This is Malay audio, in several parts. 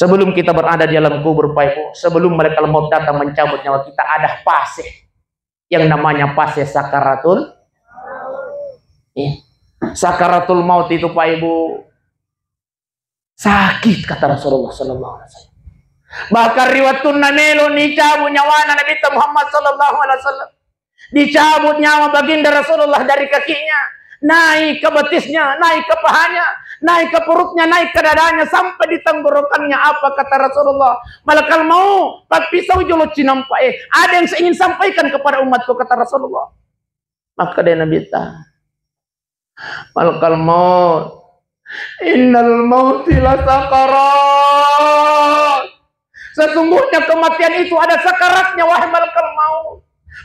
Sebelum kita berada di alam kubur, Pak Ibu, sebelum malaikat maut datang mencabut nyawa kita, ada fase yang namanya fase sakaratul. Sakaratul maut itu, Pak Ibu, sakit, kata Rasulullah sallallahu alaihi wasallam. Bahkan riwayatun namelo dicabut nyawa Nabi Muhammad sallallahu alaihi wasallam. Dicabut nyawa baginda Rasulullah dari kakinya, naik ke betisnya, naik ke pahanya, naik ke perutnya, naik ke dadanya, sampai di tenggorokannya. Apa kata Rasulullah? Malakal mau pak pisau jolo cinampai. Ada yang saya ingin sampaikan kepada umatku, kata Rasulullah. Maka dia Nabi ta, malakal maut, innal mauti la sakarat. Sesungguhnya kematian itu ada sakaratnya, wahai malakal maut.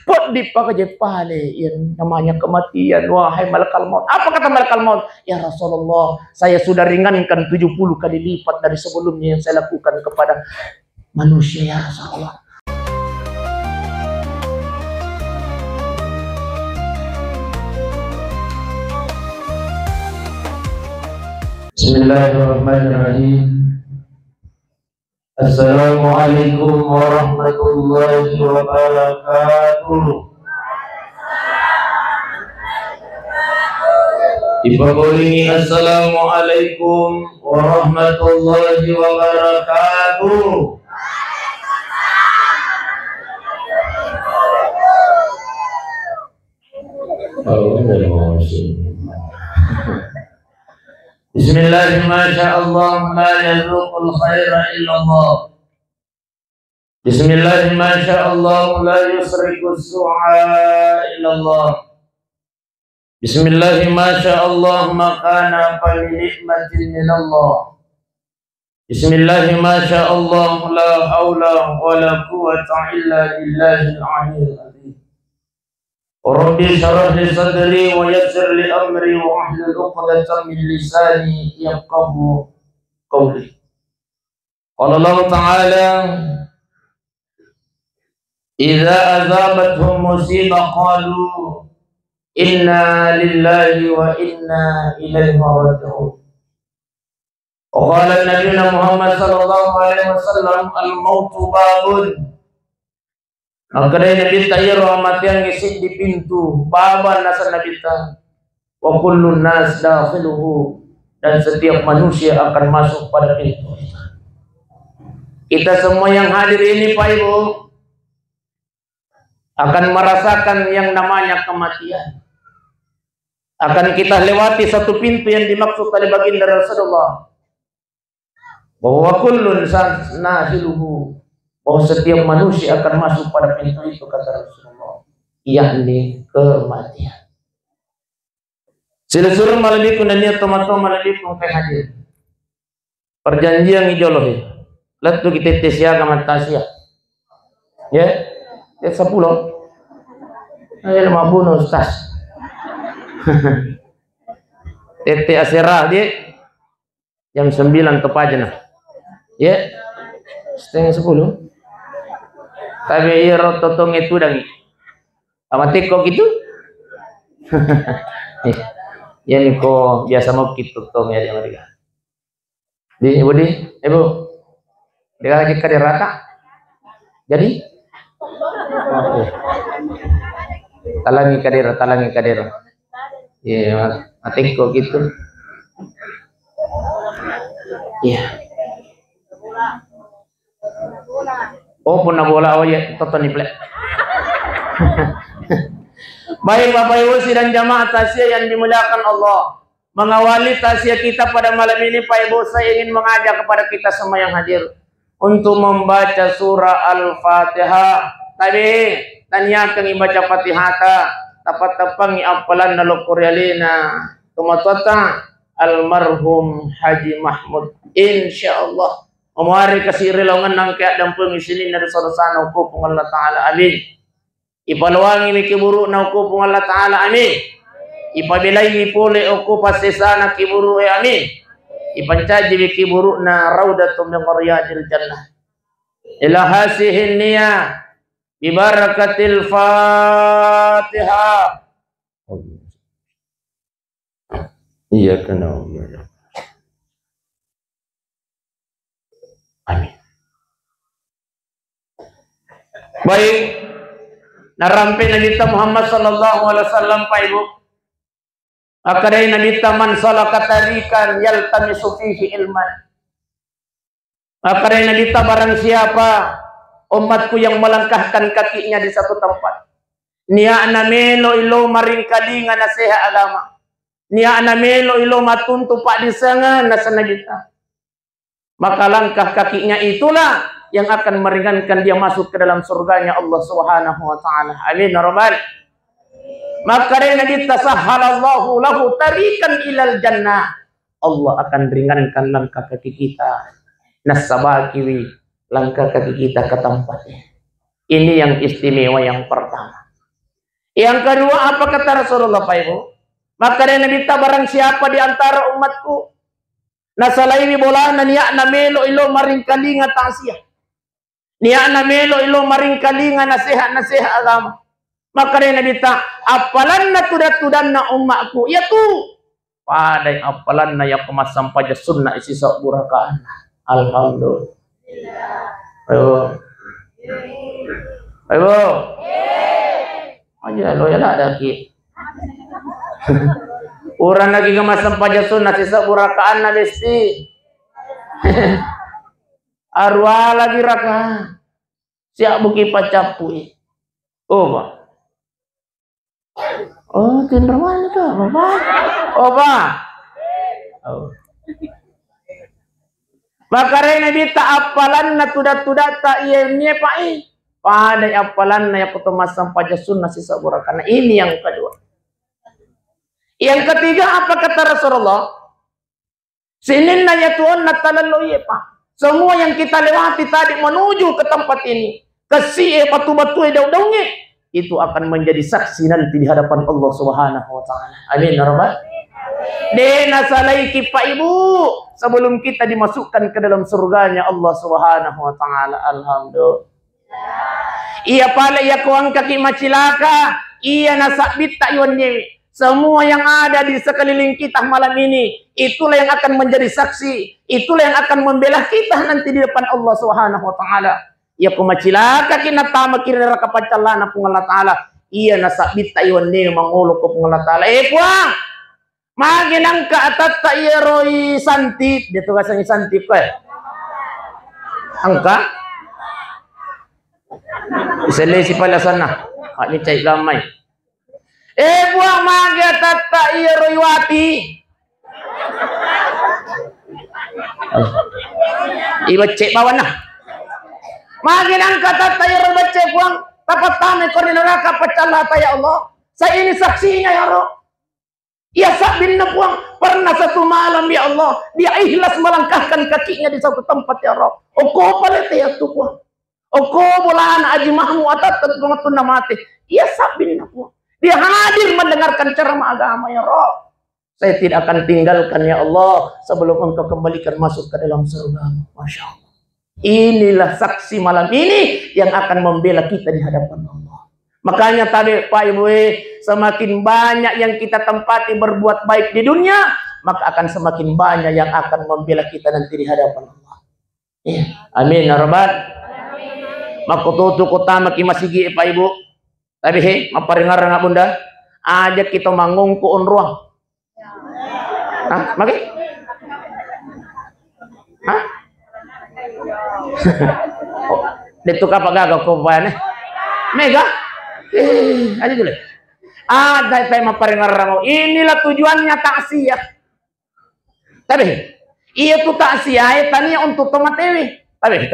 Kok dipakai pale yang namanya kematian, wahai malakal maut. Apa kata malakal maut? Ya Rasulullah, saya sudah ringankan 70 kali lipat dari sebelumnya yang saya lakukan kepada manusia, ya Rasulullah. Bismillahirrahmanirrahim. Assalamualaikum warahmatullahi wabarakatuh. Dipabolingi assalamualaikum warahmatullahi wabarakatuh. Bismillahirrahmanirrahim. La yazuqul khaira illallah. Bismillahirrahmanirrahim. La yusriku su'a illallah. Bismillahirrahmanirrahim. Makana fali nikmatin minallah. Bismillahirrahmanirrahim. La hawla wa la quwwata illa billahil aliyyil azim. Rabbi shrah li sadri wa yassir li amri wa ahlul 'uqdatam min lisani yafqahu qawli. Qala Allah Ta'ala, idza azabathum musibah qalu inna lillahi wa inna ilaihi raji'un. Wa qala Nabiyyuna Muhammad sallallahu alaihi wasallam, al-mautu babun. Maka dari Nabi Tayyir rahmat yang ngisi di pintu baban nasa Nabi Ta, wa kullun nas dakhiluhu, dan setiap manusia akan masuk pada pintu. Kita semua yang hadir ini, Pak Ibu, akan merasakan yang namanya kematian. Akan kita lewati satu pintu yang dimaksud oleh baginda Rasulullah, bahwa kullun nas dakhiluhu, bahwa setiap manusia akan masuk pada pintu itu, kata Rasulullah, yakni kematian. Silasur malabiku dan niat tomato malabiku hadir. Perjanjian ijolohi. Lalu kita tesya kamatasya. Ya, 10. Ayo mabuno ustaz. Tete asera dia jam 9 tepatnya. Ya, setengah 10. Tapi iro totong itu dan amatik kok gitu. Ya nih kok biasa mau gitu totong ya di Amerika. Di ibu ibu, dia lagi ke rata. Jadi, talangi kader. Iya, matik kok gitu. Iya. Oh pun bola, oh ya tonton nih plek. Baik Bapak Ibu sidang jamaah tasya yang dimuliakan Allah, mengawali tasya kita pada malam ini, Pak Ibu, saya ingin mengajak kepada kita semua yang hadir untuk membaca surah Al-Fatihah. Tadi tanya kang baca Fatihah tapat tepang apalan nalo Korealina tumatata almarhum Haji Mahmud, insyaallah Omari kasih relongan nang kaya dampung isinin dari sorosana ukupung Allah Ta'ala, amin. Ipaluangi mi kiburu na ukupung Allah Ta'ala, amin. Ipabilay mi puli ukupas sesana kiburu, amin. Ipancaji mi kiburu na raudatum min riyadil jannah. Ila hasihin niya bibarakatil Fatihah. Iya kena. Amin. Baik, narampi Nabi Muhammad sallallahu alaihi wasallam Pak Ibu. Akadai Nabi man salaka tariqan yaltamisu fihi ilman. Akadai Nabi barang siapa umatku yang melangkahkan kakinya di satu tempat. Nia anamelo ilo maring kalinga nasihat agama. Nia anamelo ilo matuntu pak disangan nasanagita. Maka langkah kakinya itulah yang akan meringankan dia masuk ke dalam surganya Allah Subhanahu wa taala. Amin ya rabbal. Maka dari Nabi tasahhalallahu lahu tariqan ilal jannah. Allah akan ringankan langkah kaki kita. Nasabakiwi, langkah kaki kita ke tempatnya. Ini yang istimewa yang pertama. Yang kedua apa kata Rasulullah Pak Ibu? Maka dari Nabi barang siapa di antara umatku nasalaini bolana niya na melo ilo maring kalinga tasiyah. Niya na melo ilo maring kalinga nasihat agama. Maka dia Nabi apalan na tudat-tudan na umakku. Ya tu. Padai apalan na ya kemasam paja sunnah isi sok burakaan. Alhamdulillah. Ayo. Ayo. Aja lo ya lah ada ki. Orang lagi kemasam paja sunnah isi sok burakaan na besti. Arwah lagi raka. Siap buki pacapui. Oh, Pak. Oh, tindrawan itu, Bapak. Oh, Pak. Oh. Makare Nabi apalan na tudat-tudat ta iya niya Pak. Pada apalan na ya putumasang paja sunnah sisa burakana. Ini yang kedua. Yang ketiga apa kata Rasulullah? Sinin na ya tuon na talaloy Pak. Semua yang kita lewati tadi menuju ke tempat ini. Kasih batu-batu daun-daunnya. Itu akan menjadi saksi nanti di hadapan Allah Subhanahu wa taala. Amin ya rabbal. Dena salaiki Pak Ibu sebelum kita dimasukkan ke dalam surganya Allah Subhanahu wa taala. Alhamdulillah. Iya pala ya kuang kaki macilaka, iya nasabit tayonnya. Semua yang ada di sekeliling kita malam ini, itulah yang akan menjadi saksi, itulah yang akan membela kita nanti di depan Allah Subhanahu wa taala. Ya kumacilaka kinatama kirira kapacalana pung Allah Ta'ala. Iya nasabit tayon ni mangulo ko pung Allah Ta'ala. Puang! Maginang ka atat ta ieroi santit. Dito kasang santit ko Angka? Isalesi pala sana. Ni chay gamay. Puang magi atat ta ieroi wati. Iba cek bawan na. Maginang kata tayo baca puang tapat tamay ko rin neraka pacala tayo Allah. Saya ini saksinya ya Roh. Ya sabin na puang pernah satu malam ya Allah dia ikhlas melangkahkan kakinya di satu tempat ya Roh. Oko palit ya tu puang. Oko bolaan aji mahmu atat tentu na mati. Ya sabin na puang. Dia hadir mendengarkan ceramah agama ya Roh. Saya tidak akan tinggalkan ya Allah sebelum engkau kembalikan masuk ke dalam surga. Masya Allah. Inilah saksi malam ini yang akan membela kita di hadapan Allah. Makanya tadi Pak Ibu, semakin banyak yang kita tempati berbuat baik di dunia, maka akan semakin banyak yang akan membela kita nanti di hadapan Allah. Ya. Amin ya rabbal. Maka tutu kota maki masigi Pak Ibu. Tadi maparingar nga bunda, ajak kita mangungku on ruang. Hah, maki? Hah? Oh, dito ka pagagaw ko pa yan Mega? Aja dulu. Dahil tayo maparingar mo. Inilah tujuannya taksiyah. Tapi, iya tu taksiyah, tanya untuk tomatewi. Tapi.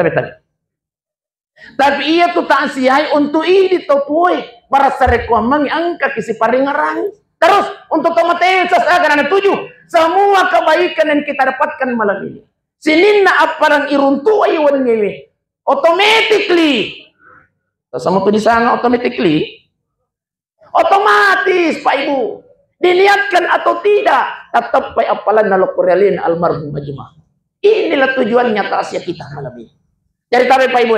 Tapi iya tu taksiyah untuk ini topoi para sarekwa mangangka kisi paringarang. Terus untuk tomatewi sasagan ada 7. Semua kebaikan yang kita dapatkan malam ini. Sinin na aparang iruntu aywan ngewe. Automatically. Sama tu disanga automatically. Otomatis Pak Ibu. Diniatkan atau tidak. Tetap pay apalan na lokorealin almarhum majmah. Inilah tujuannya tasya kita malam ini. Jadi tabi Pak Ibu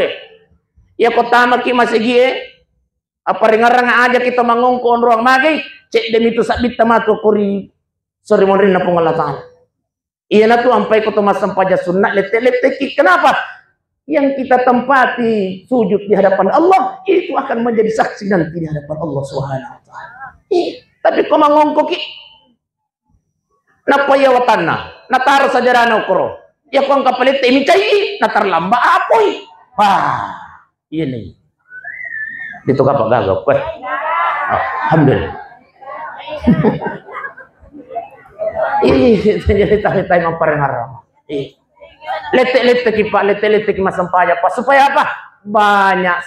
ya kota maki masigi apa ringarang aja kita mangongkon ruang magi. Cek demi tu sabit tamato kuri. Sorry monrin na pong Allah Ta'ala. Iya na tu ampai ko tumasam paja sunnah lete-lete. Kenapa? yang kita tempati sujud di hadapan Allah, itu akan menjadi saksi nanti di hadapan Allah Subhanahu wa taala. Tapi kau mangongkok napa ya watanna, natar sajarana ukro. Ya kau kapalit ini cai, natar lamba apoi. Wah, ini. Dito ka pagagaw. Alhamdulillah. Jadi tayo mamparengar. Lete ki masampaya pa. Supaya apa? Banyak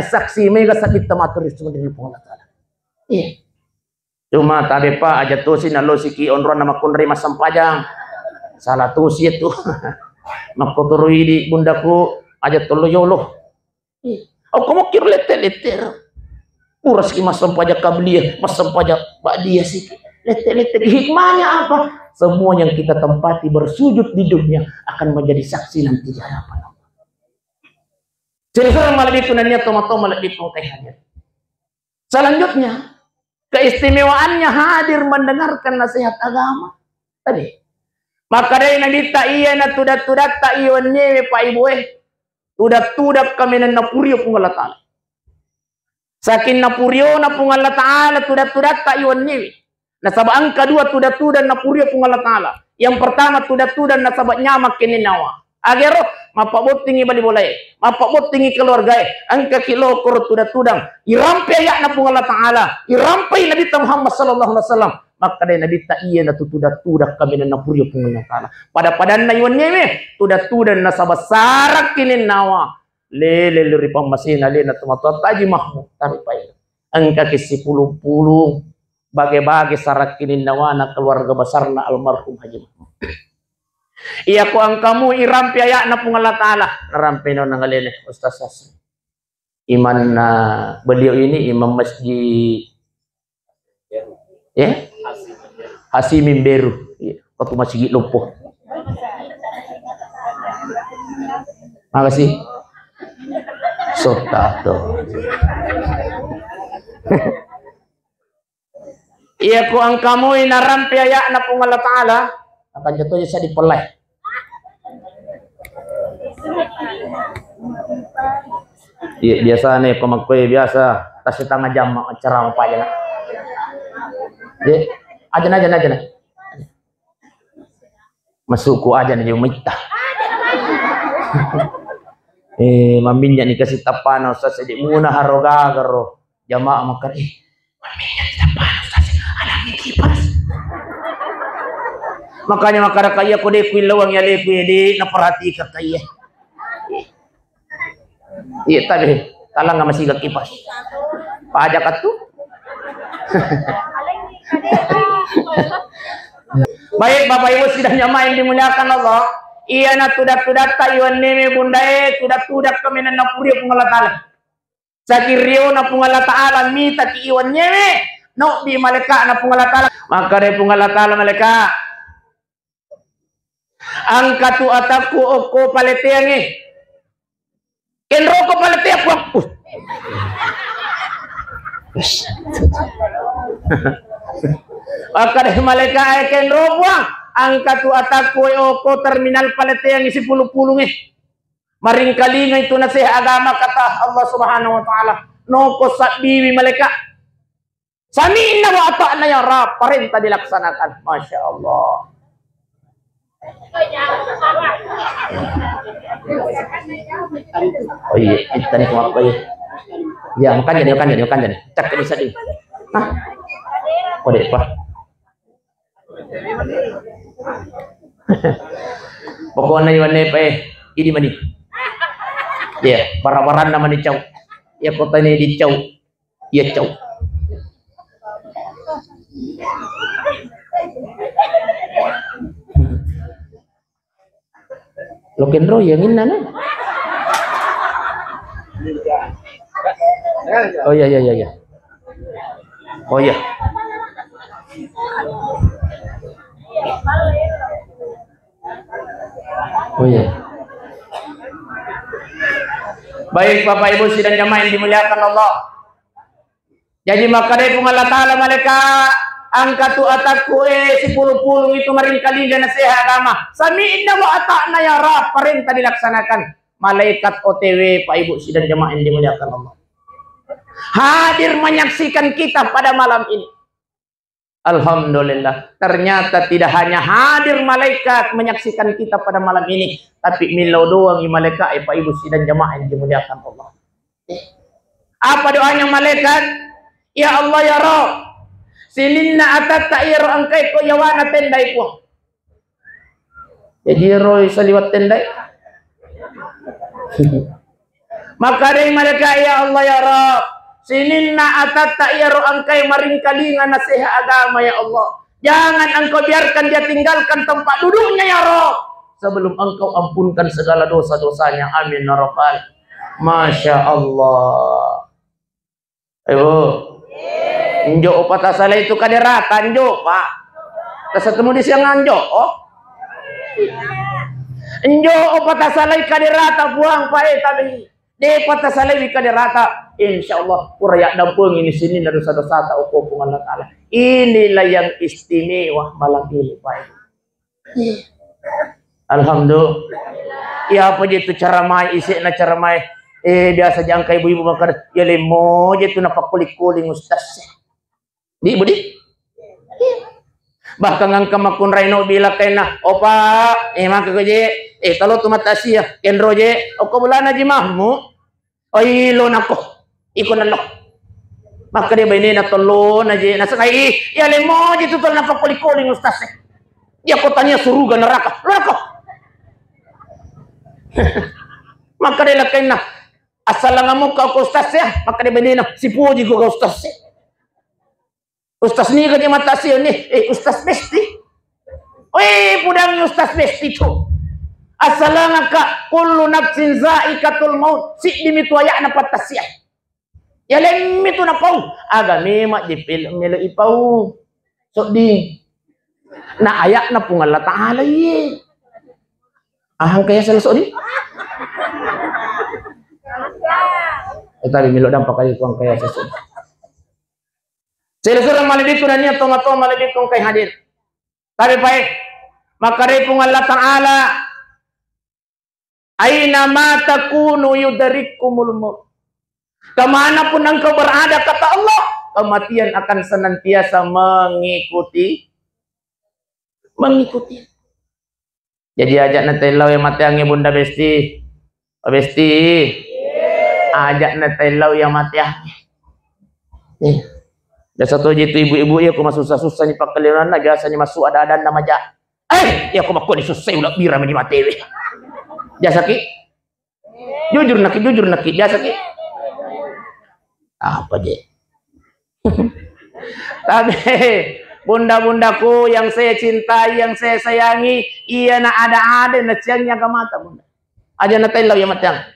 saksi mega sakit tamatur dari Allah Taala. Cuma tadi pa aja tusi na losiki onron nama kunri masampajang. Salah tusi itu. Makoturui di bundaku aja tolo yolo. Aku mau kira lete. Uras ki masampajak kabliya, masampajak dia sih. Lete hikmahnya apa? Semua yang kita tempati bersujud di dunia akan menjadi saksi nanti di hadapan Allah. Jadi malah itu nanya tomato malah itu tehnya. Selanjutnya keistimewaannya hadir mendengarkan nasihat agama tadi. Maka dari nabi ta iya na tudat ta iwan nyewe pa ibu tudak kami na napurio kung Allah Ta'ala. Sakin napurio na kung Allah Ta'ala tudat ta iwan nyewe. Nasabaan kedua tudat napurio kung Allah Ta'ala. Yang pertama tudat nasabak nyamak kininawa. Agero mapabot tingi bali bolay, mapabot tingi keluarga. Angka kilo kor tudang. Irampe ya na kung Allah Ta'ala. Irampe Nabi Muhammad sallallahu alaihi wasallam. Maka dari Nabi ta iya na tudat kami na napurio kung Allah Ta'ala. Pada na iwan nyewe tudat nasabak sarak kininawa. Lele ripang masina le na tumatut taji mahmud taripay. Angka kisi pulung bagi sarak kininawa keluarga besar na almarhum Haji Mahmud. Iya ko ang kamu irampi aya na pong Allah Ta'ala. Narampi na nangalele Ustaz Hasan. Iman na beliau ini imam masjid Hasimin Beru. Waktu masjid Lumpuh. Makasih. Sotato. Iya ko ang kamu inarampi aya na pong Allah Ta'ala. Akan jatuhnya saya dipeleh. Iya biasa nih pemakoi biasa. Tas setengah jam acara apa aja nak. Aja. Masukku aja nih umita. Maminya nih kasih tapan Ustaz jadi muna haroga garo jamaah makan maminya tapan Ustaz anak kipas. Makanya makara kaya ko de kuilawang ya le pwede naperhati ka kaya. Iya tabi talang nga masiga kipas. Paada ka tu. Baik Bapak Ibu sudah nyamain dimuliakan Allah. Iya na tudak tayon neme bundae tudak kami na napuri kung Allah Ta'ala. Sa kiryo na kung Allah Ta'ala mita ki iwan neme no di maleka na kung Allah Ta'ala. Maka de kung Allah Ta'ala maleka ang katu ataku oko paleteang kenro ko paleteang ko akad maleka ay kenro ko ang katu ataku oko terminal paleteang isi pulung maring kalinga itu na sa agama kata Allah Subhanahu wa Ta'ala no ko sa bibi maleka sami na wa ata na ya rap parenta dilaksanakan. Masya Allah. Oh iya, kita nih apa ya? Ya makan jadi. Cak bisa di. Hah? Kode apa? Pokoknya ini apa? Ini mani. Ya, para-paran nama ni cau. Ya kota ini di cau. Ya cau. Lokendro yang ini nana. Oh iya. Oh iya. Oh iya. Baik Bapak Ibu sidang jamaah yang dimuliakan Allah. Jadi maka dari Allah Ta'ala mereka Angka tu atakku si pulung-pulung itu maringkalingan na seha agama. Samiin na wa ata na ya Rab, perintah dilaksanakan. Malaikat OTW Pak Ibu sidang jemaah yang dimuliakan Allah. Hadir menyaksikan kita pada malam ini. Alhamdulillah. Ternyata tidak hanya hadir malaikat menyaksikan kita pada malam ini, tapi milau doang malaikat Pak Ibu sidang jemaah yang dimuliakan Allah. Apa doanya malaikat? Ya Allah ya Rabb, sininna atat ta'iru angkai ko yawana tendai ko. Jadi roy saliwat tendai. Maka dari malaikat ya Allah ya Rabb, sininna atat ta'iru angkai maringkalingan nasihat agama ya Allah. Jangan engkau biarkan dia tinggalkan tempat duduknya ya Rabb sebelum engkau ampunkan segala dosa-dosanya. Amin ya Rabbal. Masya Allah. Ayo. Njo patah salah itu kaderata njo Pak. Ketemu di siang njo. Oh. Njo patah salah kaderata buang Pak tadi. De patah salah kaderata. Insyaallah kuraya dampung ini sini dari dosa-dosa tak ukur Allah Taala. Inilah yang istimewa malam ini Pak. Alhamdulillah. Ya apa itu cara mai isi na cara mai. Biasa jangka ibu-ibu makan ya lemo je tu napak kuling-kuling ustaz. Di budi. Bahkan ngangka makun raino bila kena opa maka ko je talo tu matasi ya kendro je oko bulana je mahmu. Oi lo nako. Iko nalok. Maka dia bini na tolo na je nasakai ya lemo je tu talo napak kuling-kuling ustaz. Dia ko tanya suruga neraka. Neraka. Maka dia lakin na asal ngamu kau ustaz ya, maka dia bini na si puji ko ustaz ya. Ustaz ni kan mata sih ni, ustaz besti. Pudang ustaz besti tu. Asalanga kullu nafsin zaikatul maut. Si dimitu ayak na patasya. Ya lemi tu na pau. Aga mak dipil melo ipau. So di. Na ayak na pung Allah Taala ye. Ahang kaya selesai ni. Tadi milo dampak kali tuang kaya sesuatu. Sila-sila malibit ko na niya atong malibit kong kay hadir. Tapi baik, maka repong Allah Ta'ala aina ma takunu yudarikumul maut. Kemana pun engkau berada kata Allah, kematian akan senantiasa mengikuti. Jadi ajak nanti lau yang mati angin bunda besti. Besti. Ajak nanti lau yang mati angin. Dan satu je tu ibu-ibu ya aku masuk susah-susah ni pakaliran lah biasanya masuk ada nama aja. Ya aku makut ni susah ulah bira mati mati. Biasa ki. Jujur nak biasa ki. Apa je? Tapi bunda-bundaku yang saya cintai, yang saya sayangi, iya na ada na siangnya ke mata bunda. Aja na tayo yang matang.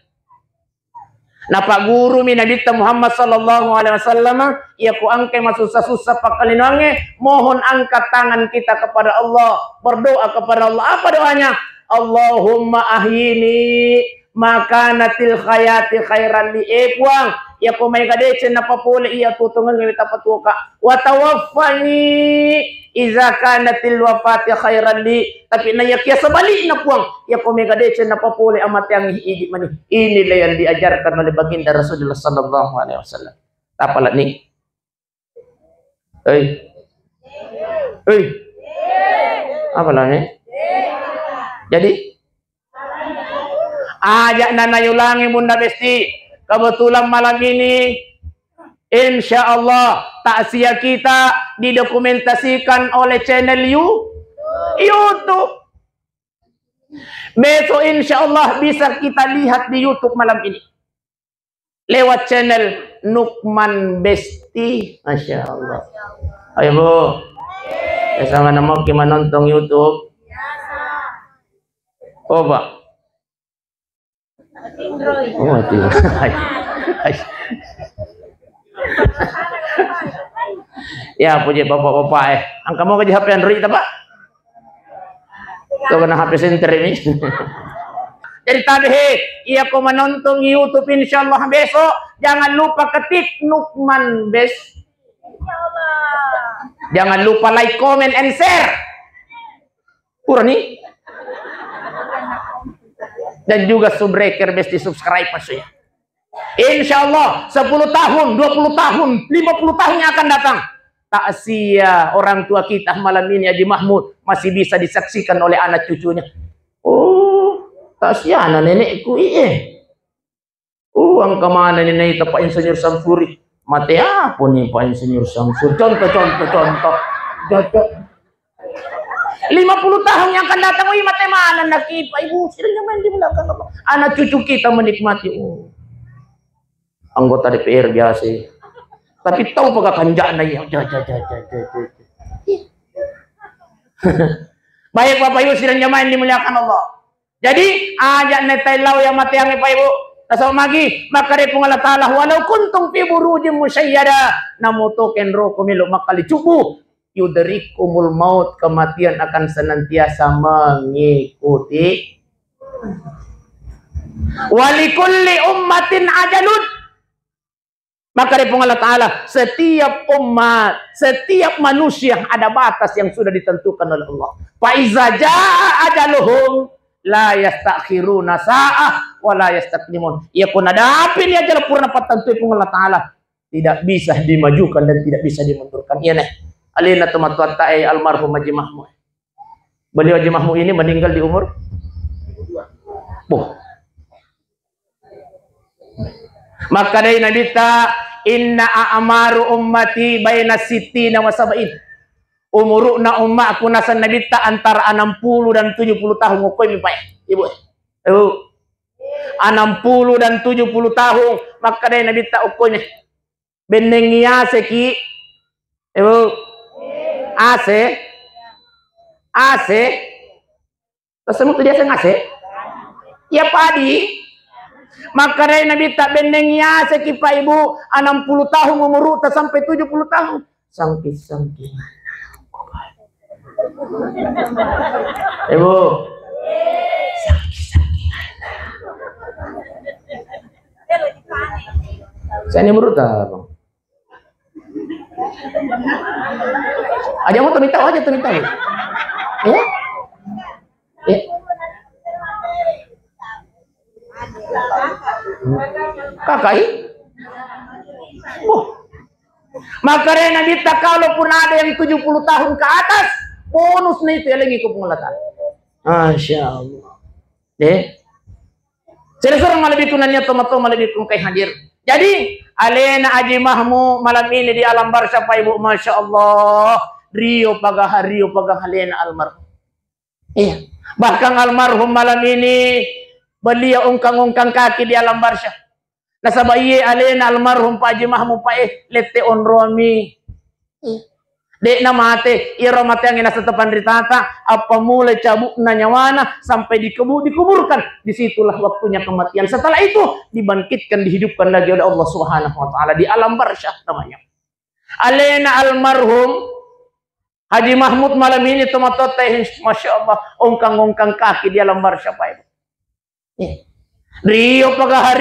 Na Pak Guru mi Nabi Muhammad sallallahu alaihi wasallam ia ku angkai susah-susah pakalinange mohon angkat tangan kita kepada Allah berdoa kepada Allah. Apa doanya? Allahumma ahyini makanatil khayati khairan li puang ia ku may kadecen na papuli ia tutungan ng tapatuka wa tawaffani iza kanatil wafati khairan li tapi na yakia sabali na puang ia ku may kadecen na papuli amat yang hiidi mani. Inilah yang diajarkan oleh baginda Rasulullah sallallahu alaihi wasallam. Apalah ni? Apalah ni? Jadi ajak nanayulangi bunda besti. Kebetulan malam ini insya Allah takziah kita didokumentasikan oleh channel YouTube. Besok insya Allah bisa kita lihat di YouTube malam ini lewat channel Nukman Besti. Masya Allah. Ayo Bu, sama nama gimana nonton YouTube? Oh Pak. Oh mati. Ya puji bapak-bapak angka mau ke HP Android Pak? Tuh kena HP center ini. Jadi tadi ia ko menonton YouTube insyaallah besok jangan lupa ketik Nukman Besti. Insyaallah. Jangan lupa like, comment, and share. Pura nih. Dan juga subbreaker besti subscribe maksudnya. Insya Allah 10 tahun, 20 tahun, 50 tahun yang akan datang, takziah orang tua kita malam ini Haji Mahmud masih bisa disaksikan oleh anak cucunya. Oh, takziah anak nenekku ang kemana nih Pak Insinyur Samsuri? Mati apa nih Pak Insinyur Samsuri? Contoh. 50 tahun yang akan datang, mati mana nak Pak Ibu sering main di belakang apa? Anak cucu kita menikmati. Anggota DPR biasa. Tapi tahu pagakan jana ya. Baik Bapak Ibu sidang jamaah yang dimuliakan Allah. Jadi ajak netai lau yang mati yang Pak Ibu. Tasawuf magi maka dari Allah Ta'ala walau kuntum fi burujin musyayyada namutoken roko milu makali cubu yudrikumul maut, kematian akan senantiasa mengikuti. Walikulli ummatin ajalun, maka dari Allah Ta'ala setiap umat, setiap manusia ada batas yang sudah ditentukan oleh Allah. Fa iza jaa ajaluhum la yastakhiruna sa'ah wa la yastaqdimun. Ya pun ada apa ini ajal purna patentu Allah Ta'ala, tidak bisa dimajukan dan tidak bisa dimundurkan. Iya nih. Alina teman-teman ta'ai almarhum Haji Mahmud. Beliau Haji Mahmud ini meninggal di umur maka dari Nabi ta inna a'maru ummati baina sittina wa sab'in. Umuruna umma aku nasan Nabi ta antara 60 dan 70 tahun ngokoi Pak Ibu. 60 dan 70 tahun maka dari Nabi ta ukoi benengia seki Ibu AC tersebut dia AC ya padi maka dari Nabi tak benengnya sekipa Ibu 60 tahun umur tak sampai 70 tahun sangki Ibu saya ini menurut Bang aja mau minta aja minta ya kakak maka Nabi tak kalaupun ada yang 70 tahun ke atas bonus nih itu ya lagi kepengulatan. Masya Allah saya seorang malabikun nanya tomato malabikun kay hadir. Jadi alena Haji Mahmud malam ini di alam barzah Pak Ibu, Masya Allah, Rio pagah alena almarhum. Iya, bahkan almarhum malam ini beliau ungkang kaki di alam barzah. Nasabaye alena almarhum Pak Haji Mahmud Pak lete on romi. Dek na mate, iro mate ang nasa tepan ritata, apa mulai cabuk na nyawana sampai dikuburkan. Disitulah waktunya kematian. Setelah itu dibangkitkan, dihidupkan lagi oleh Allah Subhanahu wa Ta'ala di alam barzah namanya. Alena almarhum Haji Mahmud malam ini tomatoteh, Masya Allah, ongkang kaki di alam barzah Pak Ibu. Rio pagaha.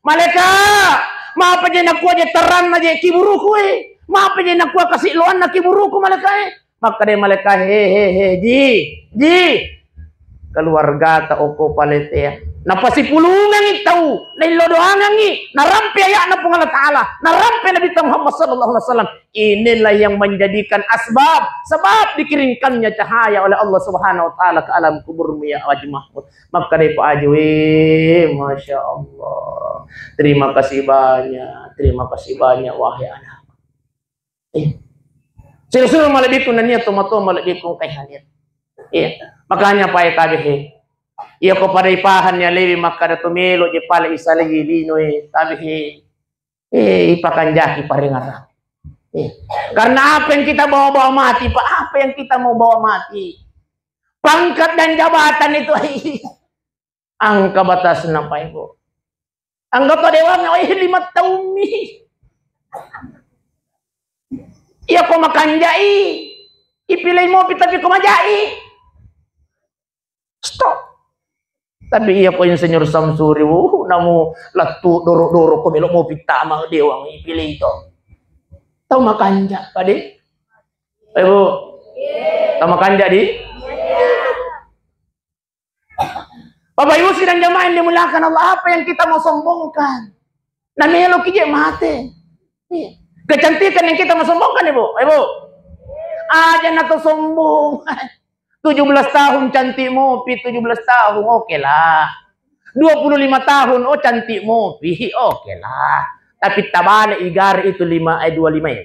Maleka, maaf aja nak aja terang aja kiburuku maaf aja nak kasih luan nak kiburuku maleka maka dia maleka ji keluarga ta oko palete ya napasi pulungan tahu lain lodoangan narampi ayat na pung Allah Ta'ala narampi Nabi Muhammad sallallahu alaihi wasallam. Inilah yang menjadikan sebab dikirimkannya cahaya oleh Allah Subhanahu wa Ta'ala ke alam kuburmu ya Haji Mahmud. Maka dari Pak Haji, Masya Allah, terima kasih banyak wahai anak. Sila-sila malabikun na niya tumato malabikun kay hanit. Makanya Pak Tabihi iya ko paripahan niya lewi makada tumelo di pala isa lagi lino Tabihi ipakanjaki paringara. Karena apa yang kita bawa mati Pak, apa yang kita mau bawa mati, pangkat dan jabatan itu ang kabatas na Pak Ibu. Ang kapadewan ay 5 tahun iya ko makanjai ipilay mo tapi kumajai stop. Tapi iya ko yung Senyor Samsuri namu latu doro ko milo mo pitama dewang ipilay ito. Tahu makanja, Pak Di? Ibu, tahu makanja Di? Bapak Ibu sidang jamaah yang dimuliakan Allah, apa yang kita mau sombongkan? Namanya lo kijek mati. Kecantikan yang kita mau sombongkan, Ibu. Ibu, aja nak sombong. 17 tahun cantik mopi, 17 tahun, oke lah. 25 tahun, oh cantik mopi, oke lah. Tapi tabane igar itu 25 ya.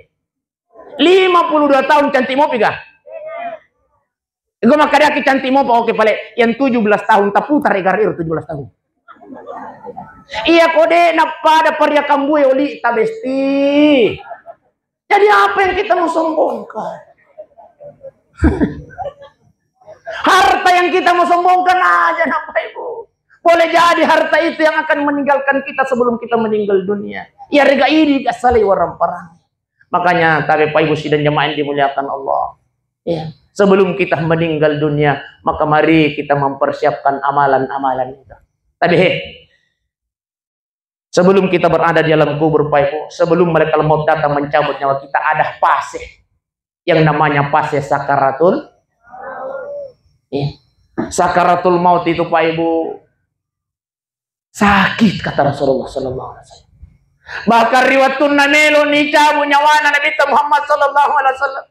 52 tahun cantik mopi kah? Gue makanya cantik mopi, oke paling yang 17 tahun taputar igar itu 17 tahun. Iya kode napada parya kambu oli tabesti. Jadi apa yang kita mau sombongkan? Harta yang kita mau sombongkan aja Bapak Ibu. Boleh jadi harta itu yang akan meninggalkan kita sebelum kita meninggal dunia. Ya rega ini gasali warang perang. Makanya Bapak Ibu sidang jemaah yang dimuliakan Allah. Ya, sebelum kita meninggal dunia, maka mari kita mempersiapkan amalan-amalan itu. Tapi sebelum kita berada di dalam kubur Bapak Ibu, sebelum mereka maut datang mencabut nyawa kita, ada fase yang namanya fase sakaratul. Ya. Sakaratul maut itu Pak Ibu sakit kata Rasulullah sallallahu alaihi wasallam. Bahkan riwayatun namelo ni cabut nyawa Nabi Muhammad sallallahu alaihi wasallam.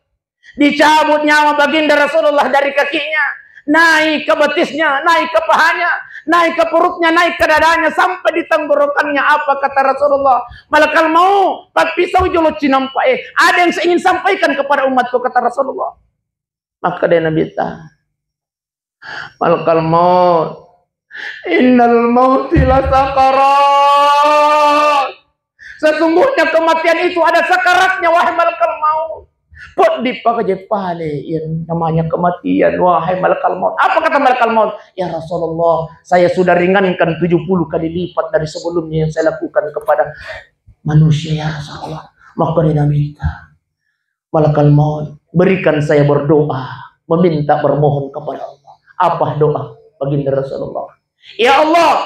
Dicabut nyawa baginda Rasulullah dari kakinya, naik ke betisnya, naik ke pahanya, naik ke perutnya, naik ke dadanya sampai di tenggorokannya. Apa kata Rasulullah? Malakal mau pak pisau jolot cinampai. Ada yang saya ingin sampaikan kepada umatku kata Rasulullah. Maka dia Nabi malakal maut, innal mauti la sakarat. Sesungguhnya kematian itu ada sakaratnya wahai malakal maut. Pot dipakai pale yang namanya kematian wahai malakal maut. Apa kata malakal maut? Ya Rasulullah, saya sudah ringankan 70 kali lipat dari sebelumnya yang saya lakukan kepada manusia ya Rasulullah. Maka dia minta malakal maut, berikan saya berdoa, meminta bermohon kepada Allah. Apa doa baginda Rasulullah? Ya Allah,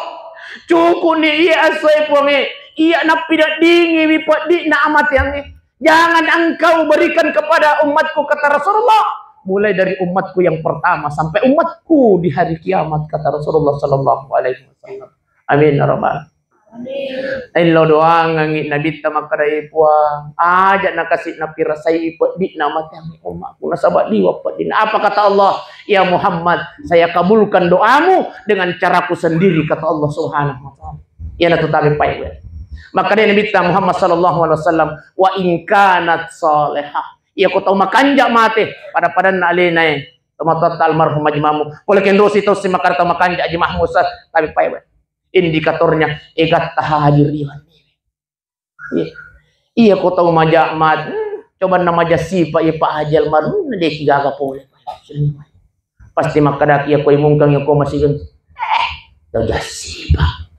cukup ni ia asai puangi, ia nak pidak dingi wipat di nak amat yang ni. Jangan engkau berikan kepada umatku kata Rasulullah, mulai dari umatku yang pertama sampai umatku di hari kiamat kata Rasulullah sallallahu alaihi wasallam. Amin ya rabbal. Amin. Lo doa ngangit nabi tamakrai puang, aja nak kasih nabi rasai di nama yang umatku nasabat di wapat din. Apa kata Allah? Ya Muhammad, saya kabulkan doamu dengan caraku sendiri kata Allah Subhanahu wa taala. Ya nak tetapi baik. Maka dia Nabi Muhammad sallallahu alaihi wasallam wa in kanat salihah. Ia ko tahu makanja mate pada na alenay tomatot almarhum majmamu. Oleh kendosi to si makarta makanja aji mahmusat tapi pay indikatornya egat tahadir iman. Iya ko tahu majamat coba nama jasi pak Pak Haji almarhum na de kigaga pole. Pasti makadak ia ko imungkang ia ko masih tahu jasi pak.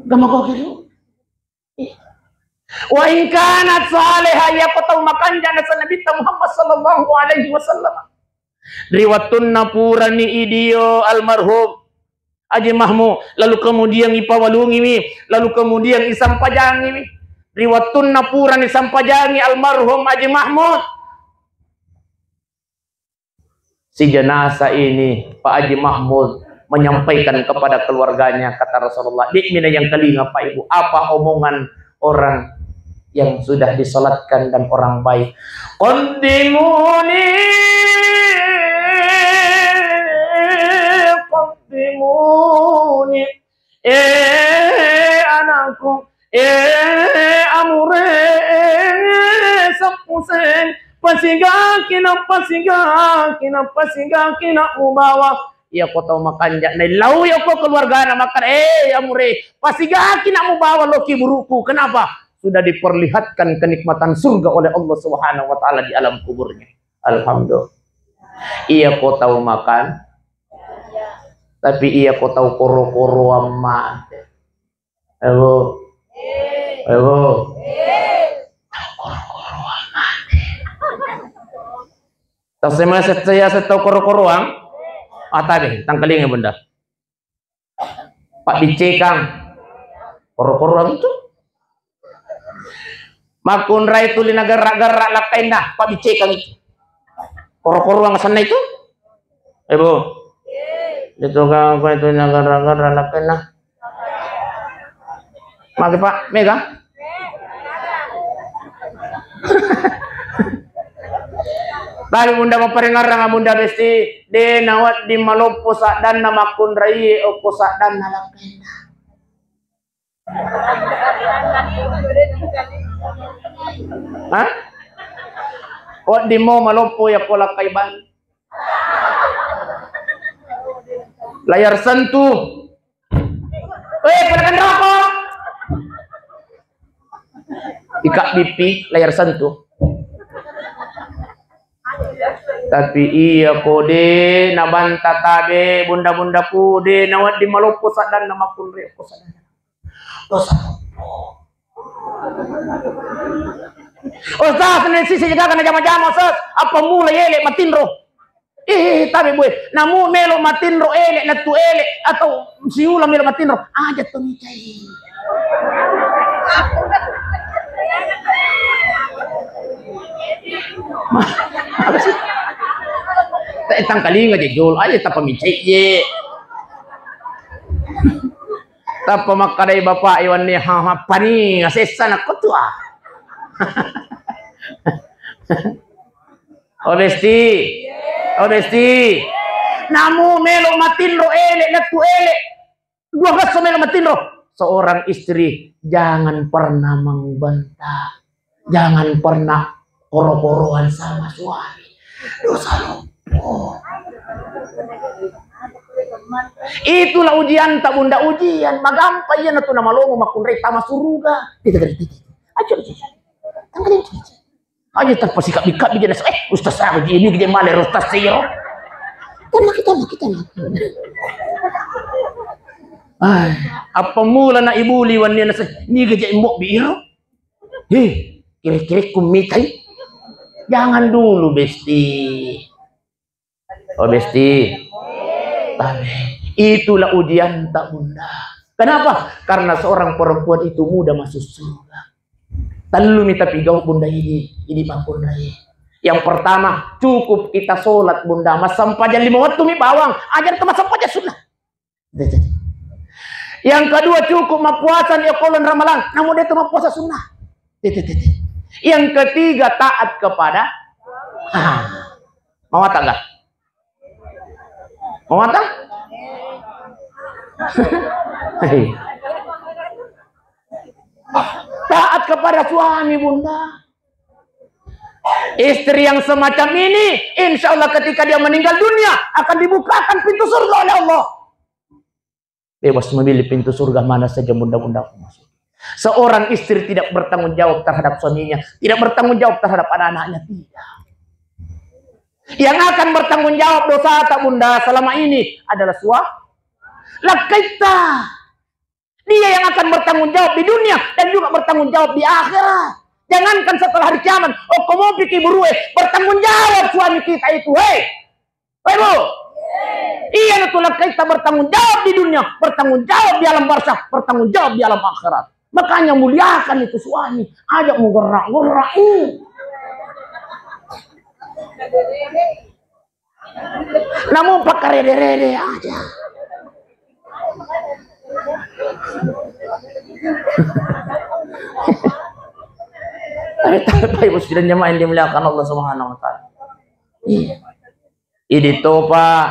Gama ko kiri. Wa in kanat salihah ya kau makan jana sa Nabi Muhammad sallallahu alaihi wasallam. Riwatun napurani idio almarhum Aji Mahmu, lalu kemudian ipawalungi mi, lalu kemudian isampajangi mi. Riwatun napurani sampajangi almarhum Aji Mahmud. Si jenazah ini Pak Aji Mahmud menyampaikan kepada keluarganya kata Rasulullah, "Dik mina yang telinga Pak Ibu, apa omongan orang yang sudah disolatkan dan orang baik. Qaddimuni anakku amure sapusen pasigakina mubawa ya ko tahu makan jak nai lau ya ko keluarga na makan amure pasigakina mubawa loki buruku. Kenapa? Sudah diperlihatkan kenikmatan surga oleh Allah Subhanahu wa taala di alam kuburnya. Alhamdulillah. Ia kau tahu makan, tapi ia kau tahu koro-koro amat. Ayo. Koro-koro amat. Tahu saya tahu koro-koro am? Tadi tangkeling ya bunda. Pak dicekang. Koro-koro itu Makunra itu linagarak-garak lakay na. Pabicekan itu. Koro-koro ang sana itu. Ibu. Dito ka ako ito linagarak-garak lakay na. Maki Pak, Mega? Tapi bunda maparingarang nga bunda besti. De nawat di malopo sa dan na makunrai o ko sa dan na lakay na. Hah? O di mo malopo ya ko lakay ban. Layar sentu. Panakan rokok. Ika pipi layar sentu. Tapi iya kode nabanta tabe bunda-bunda kode nawat di malopo sadan nama kunre ko sadan. Dosa. Ustaz nanti sisi jaga kana jama-jama Ustaz. Apa mulai ele matinro? Tabi boy, namu melo matinro ele na tu ele atau siula melo matinro. Aja to micai. Apa sih? Tang kalinga je jol aja ta pamicai ye. Ta pamakadai bapak iwan ni ha pani ngasesa nak kotua. Obesti. Obesti. Namu melo matinro ele na tu ele. 12 melo matinro. Seorang istri jangan pernah membantah. Jangan pernah koro-koroan sama suami. Dosa lo. Itulah ujian tak bunda ujian. Magampa yan na to na malongo makunray tama suruga. Ayo tanggalin cici. Ayo terpasikap-ikap bikin nasa. Ustaz saya ini gede maler ustaz saya. Kita. Apa mula na ibuli wan niya nasa ni gede mo biro. Kira-kira kumitai. Jangan dulu besti. Oh besti. Itulah ujian tak bunda. Kenapa? Karena seorang perempuan itu mudah masuk surga. Lalu minta pigau bunda ini bang bunda ini. Yang pertama cukup kita sholat bunda. Mas sampajan 5 waktu mi bawang. Ajar ke mas sampajan sunnah. Yang kedua cukup mapuasan ya kolon ramalan. Namun dia cuma puasa sunnah. Yang ketiga taat kepada mau tak enggak? Mau tak? Taat kepada suami bunda. Istri yang semacam ini insya Allah ketika dia meninggal dunia akan dibukakan pintu surga oleh Allah. Bebas memilih pintu surga mana saja bunda-bunda masuk. Seorang istri tidak bertanggung jawab terhadap suaminya, tidak bertanggung jawab terhadap anak-anaknya, tidak. Yang akan bertanggung jawab dosa tak bunda selama ini adalah suami. Kita. Dia yang akan bertanggung jawab di dunia dan juga bertanggung jawab di akhirat. Jangankan setelah hari kiamat, kamu pikir buruwe bertanggung jawab suami kita itu, hei bu. Iya itulah kita bertanggung jawab di dunia, bertanggung jawab di alam barzakh, bertanggung jawab di alam akhirat. Makanya muliakan itu suami, ajak mau gerak-gerak. Namun pakai rede-rede aja. Tapi ibu sudah nyamain dimuliakan Allah Subhanahu wa taala. Ini to Pak,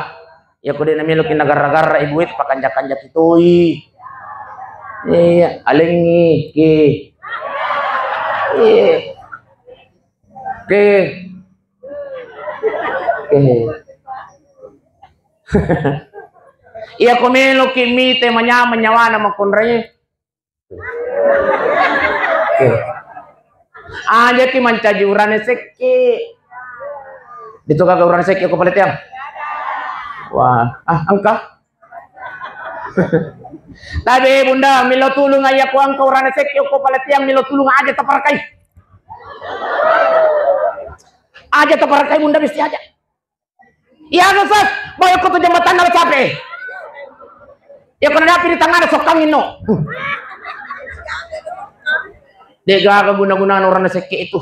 ya kudu na milukin nagar-nagar ibu itu pakanjak-kanjak itu. Iya, alengi ke. Iya. Ke. Iya kumelo kimi te manyawa na makunray. Aja ki mancaji urane seki. Dito kagak urane seki ko palit yang. Wah, angka. Tapi bunda milo tulung aja ko angka urane seki ko palit yang milo tulung aja taparkai. Aja taparkai bunda mesti aja. Iya Ustaz, boy ko to jambatan na capek. Ya kena dapat di tangan sokang ino. Di guna-gunaan orang na seke itu.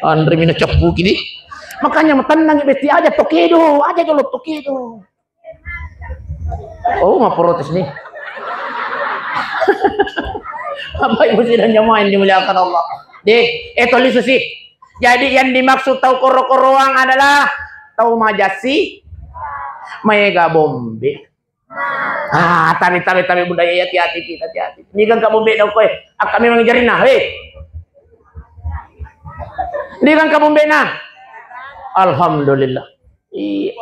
Andre mina capu kini. Makanya tenang besti aja tokedo, aja dulu tokedo. Oh, nggak protes nih. Apa ibu sidang jamaah yang dimuliakan Allah. Itu sih. Jadi yang dimaksud tahu koro-koroang adalah tahu majasi, mega bombe. Tabi budaya hati-hati kita hati-hati. Ini kan kamu beda kowe. Kami mengejarin nah, Ini kan kamu beda. Alhamdulillah. Iya.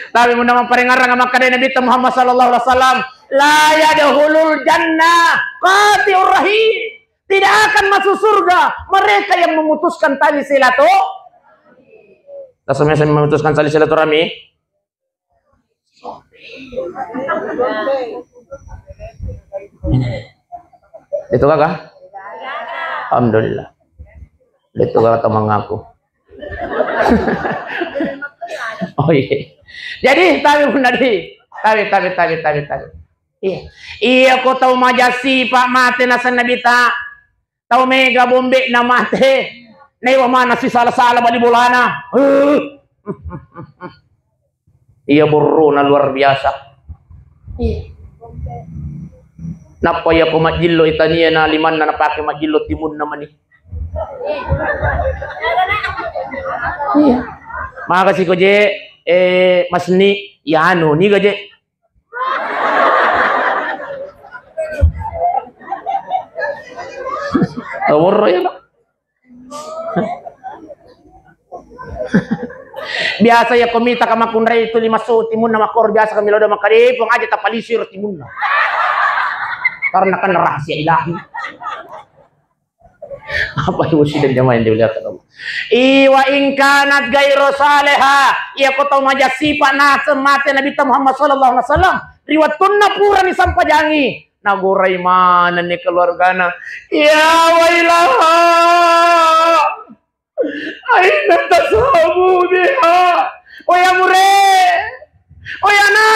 Tapi mudah memperengarang maka Nabi Muhammad sallallahu alaihi wasallam, la yadkhulul jannah qati'ur rahim. Tidak akan masuk surga mereka yang memutuskan tali silaturahmi. Tasawuf yang memutuskan tali silaturahmi. Itu kakak? Alhamdulillah. Itu kata mengaku. Oh iya. Jadi tapi Iya. Iya kau tahu majasi Pak mate nasan Nabi tak. Tahu mega bombe na mate. Newa mana si salah-salah bali bolana. Iya buruna luar biasa. Iya. Napa ya ko majillo itania na liman na napake majillo timun naman ni. Iya. Makasih ko je mas ni yano ni gaje. Awor ya Pak. Biasa ya komita kama kunray itu 5 timun na makor biasa kami lodo makari pong aja tapalisir timun na. Karena kan rahasia ilahi. Apa ibu sidang jamaah yang dimuliakan Allah. Iwa ingkanat gairo saleha. Ia ko tahu majasipa na semate Nabi Muhammad sallallahu alaihi wasallam. Riwatun pura ni sampajangi. Naguray mana ni keluargana. Ya wailaha. Aina tasabu biha. Oya mure. Oya na.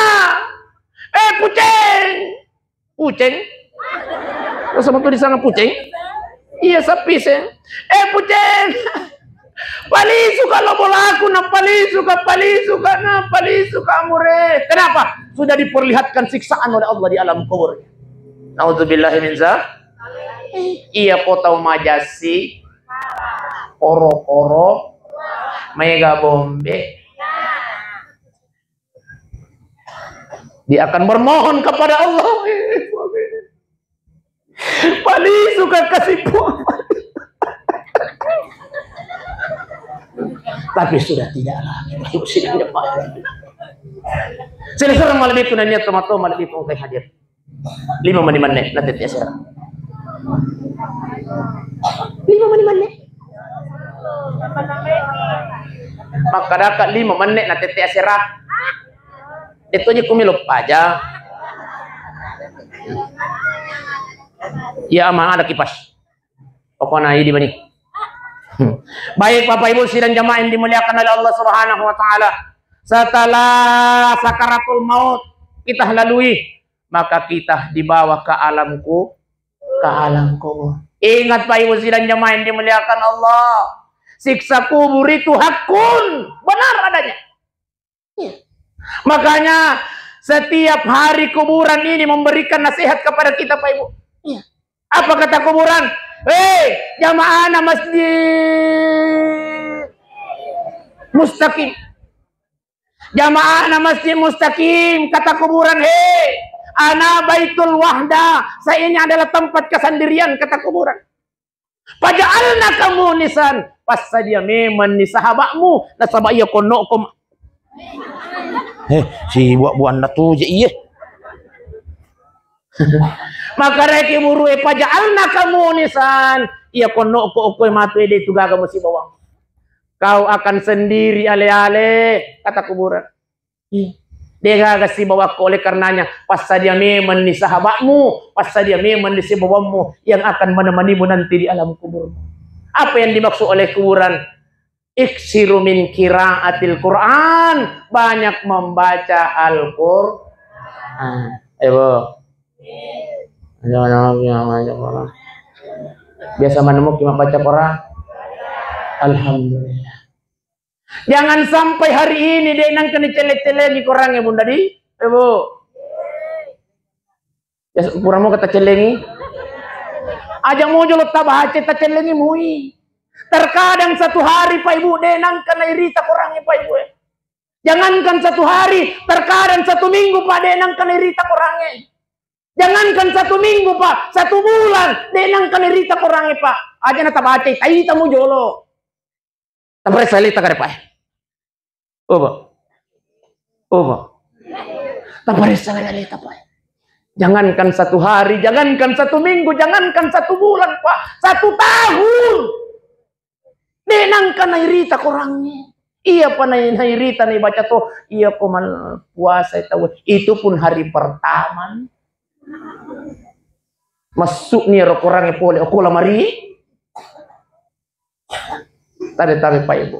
Puceng. Puceng. Sama tuh di sana puceng. Iya sapi sen. Puceng. Palisu kalau bolaku na palisu ka mure. Kenapa? Sudah diperlihatkan siksaan oleh Allah di alam kubur. Nauzubillahi min zalik. Iya kota majasi. Koro-koro. Mega bombe. Dia akan bermohon kepada Allah. Paling suka kasih puan. Tapi sudah tidak lagi. Sila-sila malam itu na niya tomato malam itu kay hadir. 5 mani-mani na tete sira. 5 mani-mani. Makadaka 5 mani na tete sira. Ito niya kumilop pa aja. Ya ama ada kipas. Pokoknya ini bani. Baik Bapak Ibu sidang jamaah yang dimuliakan oleh Allah Subhanahu wa taala. Setelah sakaratul maut kita lalui, maka kita dibawa ke alam kubur. Ingat Bapak Ibu sidang jamaah yang dimuliakan Allah. Siksa kubur itu hakun, benar adanya. Ya. Makanya setiap hari kuburan ini memberikan nasihat kepada kita Pak Ibu. Ya. Apa kata kuburan? Jamaah masjid mustaqim. Jamaah masjid mustaqim. Kata kuburan, ana baitul wahda. Saya ini adalah tempat kesendirian. Kata kuburan. Paja'alna kamu nisan. Pas saja memang ni sahabatmu. Nasabah iya konokom. Si buat-buat na tu je iya. Maka reki buru paja'alna kamu nisan. Iya kono ko matu ide tu gaga mesti bawang. Kau akan sendiri ale-ale kata kuburan. Dia gaga si bawa ko oleh karenanya pas saja memang ni sahabatmu, pas saja memang ni si bawangmu yang akan menemanimu nanti di alam kubur. Apa yang dimaksud oleh kuburan? Iksiru min qiraatil Quran, banyak membaca Al-Quran. Ayo, biasa menemukan cuma baca Quran. Alhamdulillah. Jangan sampai hari ini dia nang kena celek-celek di Quran ya bunda di. Ibu. Ya kurang mau kata celengi. Aja mau jolot tabaca ta celengi mui. Terkadang satu hari Pak Ibu denang kena irita kurangnya Pak Ibu. Jangankan satu hari, terkadang satu minggu Pak denang kena irita kurangnya. Jangankan satu minggu Pak, satu bulan denang kena irita kurangnya Pak. Aja nata baca, tayi tamu jolo. Tampare salita kare Pak. Oba. Tampare salita Pak. Jangankan satu hari, jangankan satu minggu, jangankan satu bulan Pak, 1 tahun. Denang ka nairita kurangnya. Iya pa nairita na baca to. Iya po man puasa itu pun hari pertama. Masuk nih ro kurangnya pole okula mari. Tadi Pak Ibu.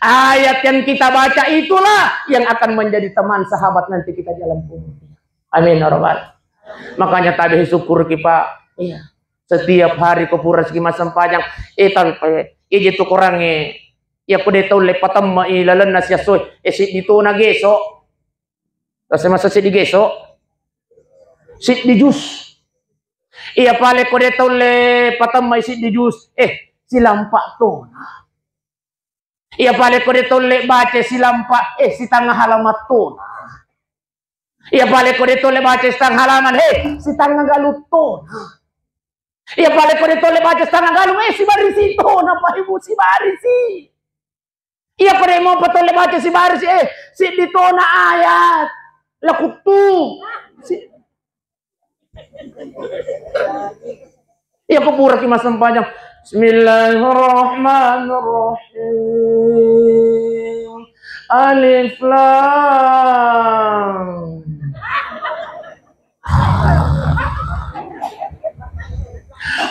Ayat yang kita baca itulah yang akan menjadi teman sahabat nanti kita jalan pun. Amin ya rabbal. Makanya tadi syukur kita. Iya. Setiap hari ke pura segi masam panjang. Tapi iji tu kurangnya ya pede tau lepatam ma ilalan nasya soy sit dito na geso kasi masa sit di geso sit di jus iya pale pede tau lepatam ma sit di jus silampa to na iya pale pede tau le bace silampa si tangah halamat to na iya pale pede tau le bace tangah halaman si tangah galut to na. Iya balik ko dito lebajas tanang galong si Barisi to na Pak Ibu si Barisi. Iya pare mo pa to lebajas si Barisi si dito na ayat lakutu. Iya ko pura ki masam panjang. Bismillahirrahmanirrahim. Alif Lam.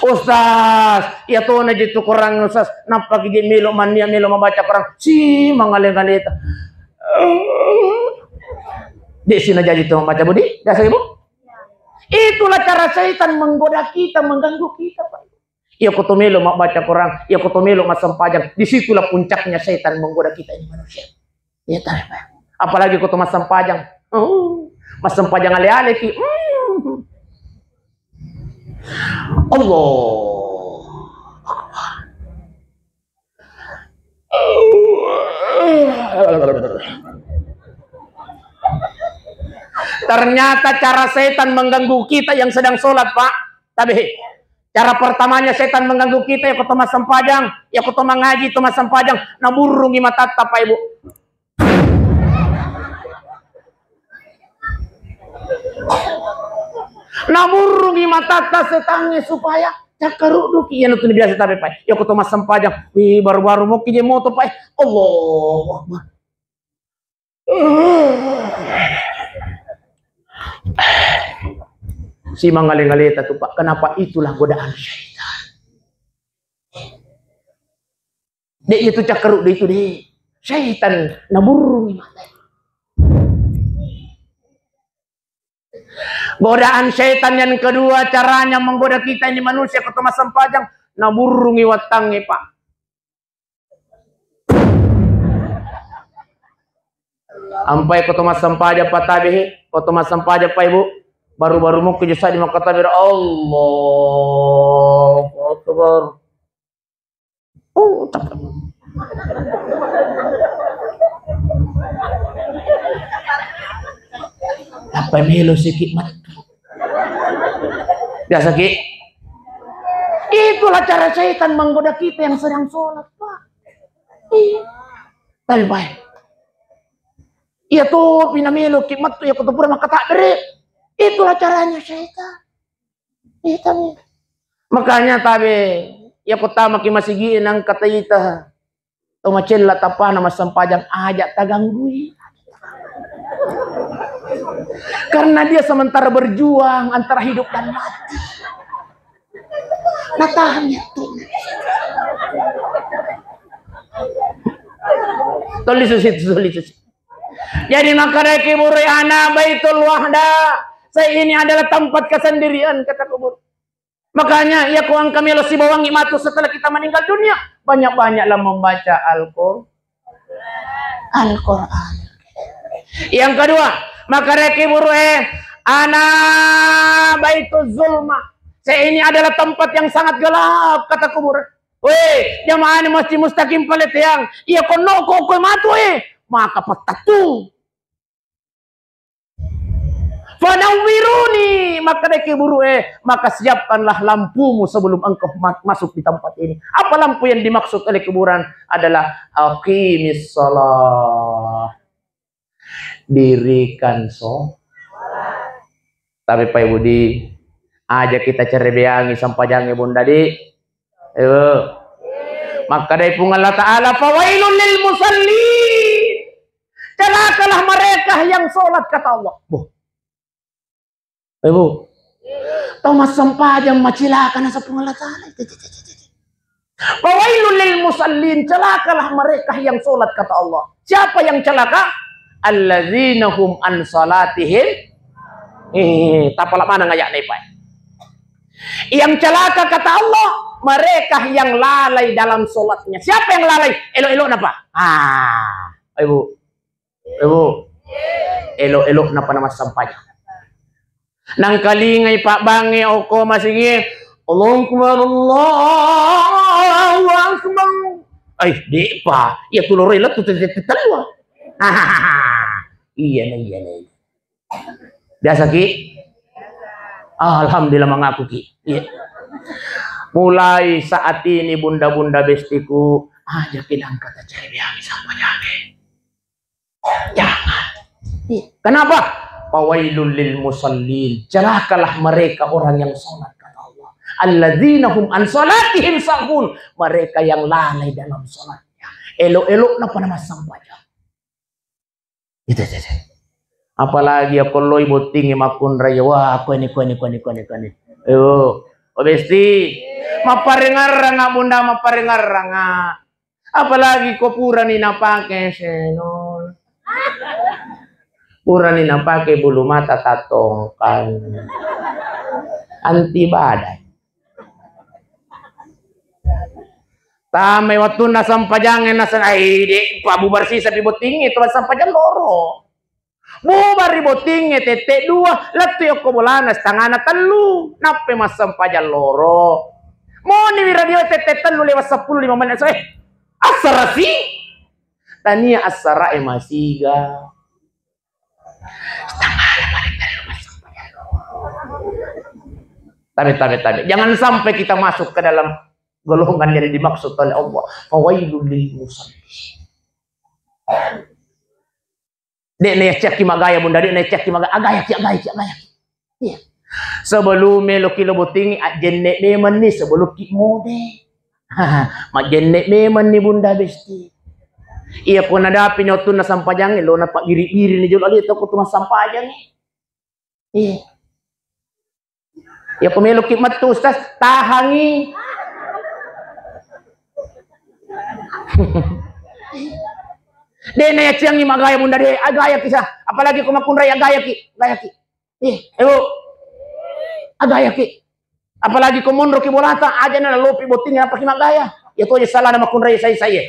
Ustaz, ya to na dito kurang Ustaz, napakigi milo man niya milo mabaca kurang si mangaling-galita. Di sini jadi to membaca budi, dasar Ibu? Itulah cara setan menggoda kita, mengganggu kita, Pak. Ya kutumilo mabaca kurang, ya kutumilo masampajang. Disitulah puncaknya setan menggoda kita ini manusia. Ya tahu Pak. Apalagi kutu masampajang. Masampajang ale-ale ki. Allah. Ternyata cara setan mengganggu kita yang sedang sholat Pak. Tapi cara pertamanya setan mengganggu kita ya kutu masampajang, ya kutu mengaji tu masampajang, naburungi mata Pak Ibu. Naburungi mata setangnya supaya cakaruduk iya nutu biasa tapi Pak. Ya kutu masam pajang. Wih baru-baru mau kije moto Pak. Allah Akbar. Si mangaling-ngalita tuh Pak. Kenapa itulah godaan syaitan. Dek itu cakaruduk itu deh. Syaitan naburungi mata. Godaan syaitan yang kedua caranya menggoda kita ini manusia ketemu sampajang naburungi watangnya Pak. Ampai ketemu sampajang Pak tabi, ketemu sampajang Pak Ibu. Baru-baru mau kejasa di makatabir Allah Akbar. Oh, tak. Apa melo sikit mat. Biasa ki. Itulah cara syaitan menggoda kita yang sedang sholat Pak. Tapi baik. Iya tuh pinamelo kimat tuh ya ketepura maka tak beri. Itulah caranya syaitan. Itu. Makanya tabi ya pertama ki masih gini nang kata ita. Tomacella tapana masampajang ajak taganggui. Karena dia sementara berjuang antara hidup dan mati. Nah tahan itu. Tulis situ. Jadi makareki buri ana baitul wahda. Saya ini adalah tempat kesendirian, kata kubur. Makanya ya kuang kami lo si bawangi matu setelah kita meninggal dunia. Banyak-banyaklah membaca Al-Quran. Yang kedua, makareki buri ana baitul zulma. Saya ini adalah tempat yang sangat gelap, kata kubur. Weh, jamaah ini masih mustaqim palet yang iya kono ko matu maka patatu. Fanawiruni, maka deke buru maka siapkanlah lampumu sebelum engkau masuk di tempat ini. Apa lampu yang dimaksud oleh kuburan adalah aqimis shalah. Dirikan Tapi Pak Budi aja kita cerebeangi sampajangi bunda di. Maka dari pun Allah Ta'ala fawailun lil musallin. Celakalah mereka yang sholat, kata Allah. Ibu, Thomas sampajang macilakan sa pun Allah Ta'ala. Fawailun lil musallin. Celakalah mereka yang sholat, kata Allah. Siapa yang celaka? Alladzina hum an salatihim. Tapalak mana ngayak nih Pak? Yang celaka kata Allah, mereka yang lalai dalam sholatnya. Siapa yang lalai? Elok-elok napa? Ibu, elok-elok napa nama sampainya? Nang kalingai Pak Bangi oko masih Allahu Akbar, Allahu Akbar. Dek Pak, ya tulur elok tu telua. Iya nih. Biasa Ki? Alhamdulillah mengaku Ki. Iya. Mulai saat ini bunda-bunda bestiku, ajakin angkat aja biang sama jangan. Kenapa? Fawailul lil musallin. Celakalah mereka orang yang sholat, kata Allah. Alladzina hum an salatihim sahun. Mereka yang lalai dalam sholatnya. Elok-elok napa nama sampainya. Itu. Apalagi aku loy boting makun raya wah aku ini. Besti maparengaranga bunda maparengaranga. Apalagi ko pura ni napake senon. Pura ni napake bulu mata tatongkan. Anti badai. Tamay waktu na sampajangan na sa di pabubar si sabi boting ito sampajan loro. Bubar riboting tete dua latu yo kobolanas tangana telu nape masam pajal loro mo ni radio tete telu lewat 10-15 menit asara si tania asara masiga tangana balik telu masam pajal loro tabe jangan sampai kita masuk ke dalam golongan yang dimaksud oleh Allah fawailul lil musallin. Dek necek ki magaya bunda, dek necek ki magaya, agaya ki. Iya. Sebelum melo kilo boting jenek memen ni sebelum ki mode. Mak jenek memen ni bunda besti. Iya pun ada pinyotun na sampajang lo na pak iri-iri ni jual ali to ko tuma sampajang. Iya. Ya pemelo ki matu ustaz tahangi. Dene yang ni magaya bunda de agaya kisah apalagi kumakun raya gaya ki agaya ki apalagi kumunro ki bolata aja na lopi boting apa ki magaya ya to salah nama kun raya saya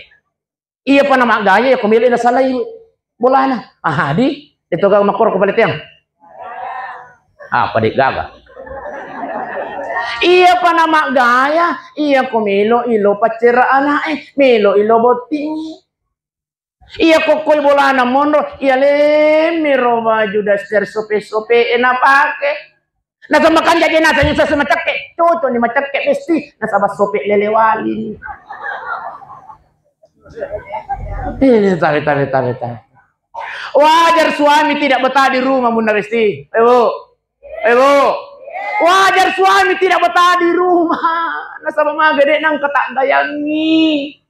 iya pa nama gaya ya kumili na salah bolana di itu ga makor ko palit yang apa dik gaga iya pa nama gaya iya kumilo ilo paceraan milo ilo boting. Iya kokoy bola na monro, iya le miro baju daster sope enapake. Nasa makan jadi nasa yung sa macake, toto ni macake besti nasa basope lelewali. Tarik. Wajar suami tidak betah di rumah bunda besti. Ibu. Wajar suami tidak betah di rumah. Nasa mga gede nang katak dayangi.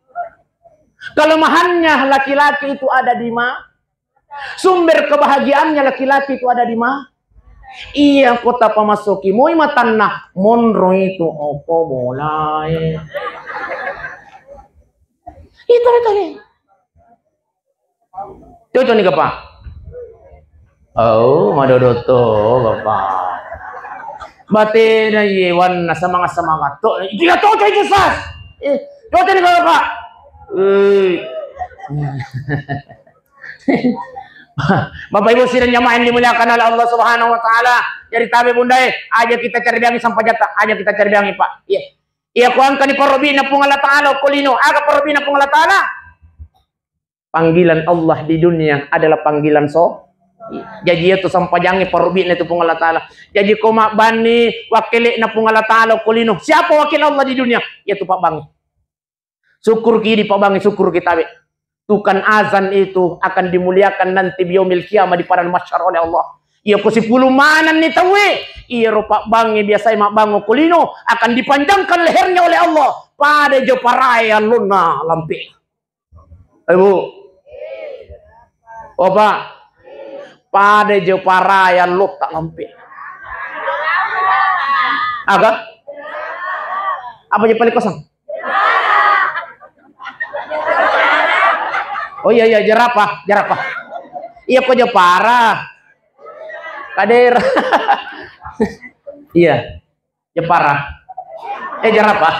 Kelemahannya laki-laki itu ada di mana? Sumber kebahagiaannya laki-laki itu ada di mana? Iya kota pamasuki mo matanna monro itu opo mulai. Itu. Cocok nih Bapak. Oh, madodoto Bapak. Bate na yewan na semangat to. Dia cocok itu sas. Cocok nih Bapak. Bapak Ibu sidang jamaah yang dimuliakan oleh Allah Subhanahu wa taala. Jadi tabe bunda aja kita cari biangi sampai jata. Aja kita cari biangi Pak. Iya. Iya kuan kan parobina pung Allah taala kulino. Aga parobina pung Allah taala. Panggilan Allah di dunia adalah panggilan jadi itu sampajangi parubin itu pung Allah taala. Jadi koma bani wakili na pung Allah taala kulino. Siapa wakil Allah di dunia? Yaitu Pak Bangi. Syukur kiri Pak Bangi, syukur kita be. Tukan azan itu akan dimuliakan nanti biyaumil kiamah di padang mahsyar oleh Allah. Iya ko 10 manan ni tawe. Iya Pak Bangi biasa mak bango kulino akan dipanjangkan lehernya oleh Allah pada joparaya luna lampi. Ibu. Opa, pada joparaya lu tak lampi. Agak? Apa je paling kosong? Oh iya jerapah. Iya kok jepara. Kader. Iya. Jepara. Jerapah.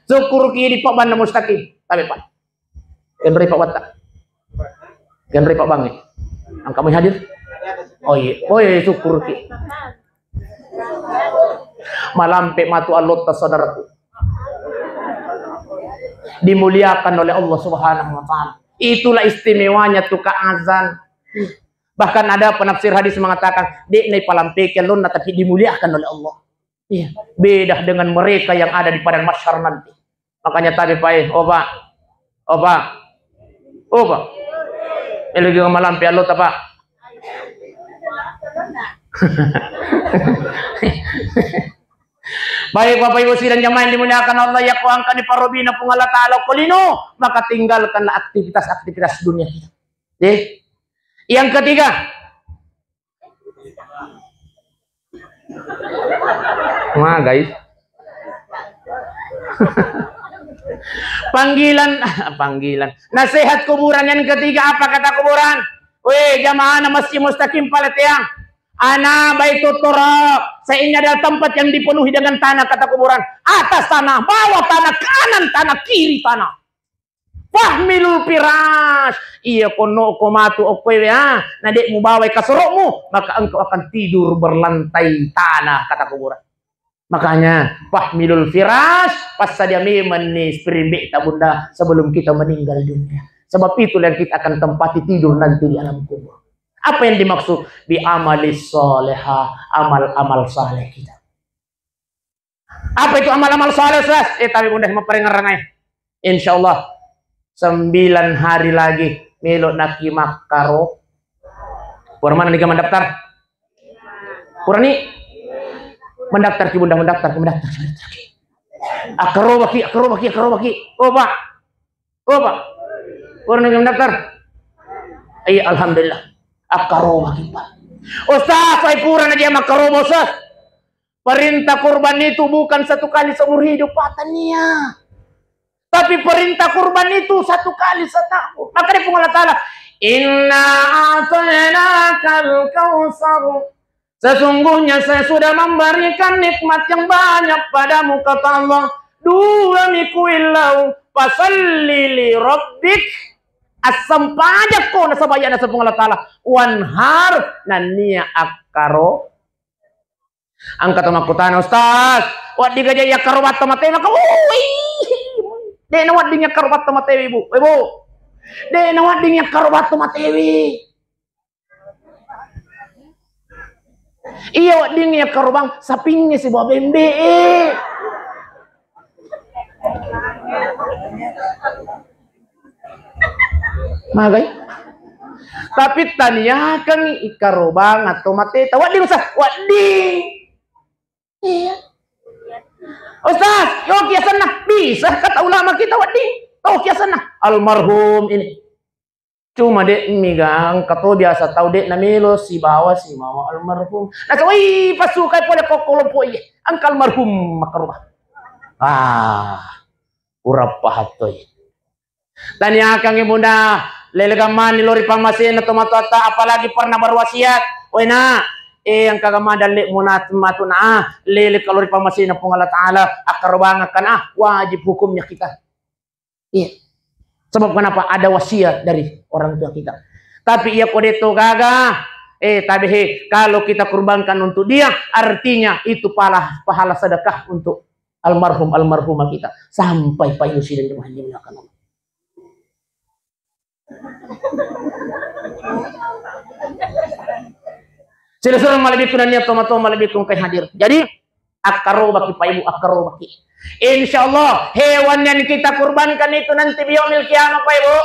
Syukur kiri Pak Banda Mustaqim. Tapi Pak. Kendri Pak Watak. Kendri Pak Bangi. Ang kami hadir? Oh iya syukur ki. Malampe matu Allah saudaraku. Dimuliakan oleh Allah Subhanahu wa taala. Itulah istimewanya tuh azan. Bahkan ada penafsir hadis mengatakan, "Dek nai palampekan lun tapi dimuliakan oleh Allah." Iya, beda dengan mereka yang ada di padang mahsyar nanti. Makanya tadi Pak, Opa. Lagi malam pialo Pak. Baik Bapak Ibu sidang jamaah yang dimuliakan Allah, ya kuangkan di parobina pung Allah taala kulino, maka tinggalkanlah aktivitas dunia kita. Yang ketiga, guys. Panggilan. Nasihat kuburan yang ketiga apa kata kuburan? Weh jamaah masjid mustaqim paletiang. Ana baitu turab. Ini adalah tempat yang dipenuhi dengan tanah kata kuburan. Atas tanah, bawah tanah, kanan tanah, kiri tanah. Fahmilul firash. Iya kono komatu okwe ya. Nadek mu bawa kasorokmu, maka engkau akan tidur berlantai tanah kata kuburan. Makanya fahmilul firash pas saja menis perimbik bunda sebelum kita meninggal dunia. Sebab itulah yang kita akan tempati tidur nanti di alam kubur. Apa yang dimaksud bi amalis soleha, amal saleh kita. Apa itu amal saleh? Tapi bunda sama perengarangai. Insyaallah 9 hari lagi melok naki makaro. Pura mana nih mendaftar? Pura nih mendaftar ki bunda mendaftar. Akaro baki. Opa. Pura nih mendaftar. Iya alhamdulillah. Akaro baki Pak. Ustaz, saya pura aja makaro Ustaz. Perintah kurban itu bukan 1 kali seumur hidup Pak Tania. Tapi perintah kurban itu 1 kali setahun. Maka dia Allah Ta'ala, inna a'tainakal kautsar. Sesungguhnya saya sudah memberikan nikmat yang banyak padamu kata Allah. Dua mikuillau fasalli li rabbik. Asam pajak ko nasabaya na sa Allah Ta'ala. Wanhar nania akaro. Ang katamakutan Ustaz. Wad di gajah yakaro wat matay maka. De nawad din yakaro wat matewi bu. Ibu. De nawad din yakaro wat matewi. Iya wad din yakaro bang sapingnya si bawa bembe. Magay. Tapi tanya kan ikarobang atau mate. Wad din Ustaz. Wad din. Iya. Ustaz, yo kiasan na bisa kata ulama kita wadi. Oh kiasan na almarhum ini. Cuma dek migang kato biasa tahu dek namelo si bawa si mama almarhum. Nah woi pasukai pole kokolompo iya. Angkal marhum makarubah. Urap pahat toy. Tanya kang ibunda lelegaman lori pamasin atau matata apalagi pernah berwasiat. Wena yang kagama dalik munat matuna lele kalori pamasin na Allah Taala akarbangakan wajib hukumnya kita. Iya. Sebab kenapa ada wasiat dari orang tua kita. Tapi ia kode itu gagah. Tapi kalau kita kurbankan untuk dia, artinya itu pahala sedekah untuk almarhumah kita sampai Pak Yusi dan jemaah dimuliakan Allah. Sila-sila malibikun dan niat tomato malibikun kay hadir. Jadi akaro baki Pak Ibu, akaro baki. Insyaallah hewan yang kita kurbankan itu nanti biyaumil kiamah Pak Ibu,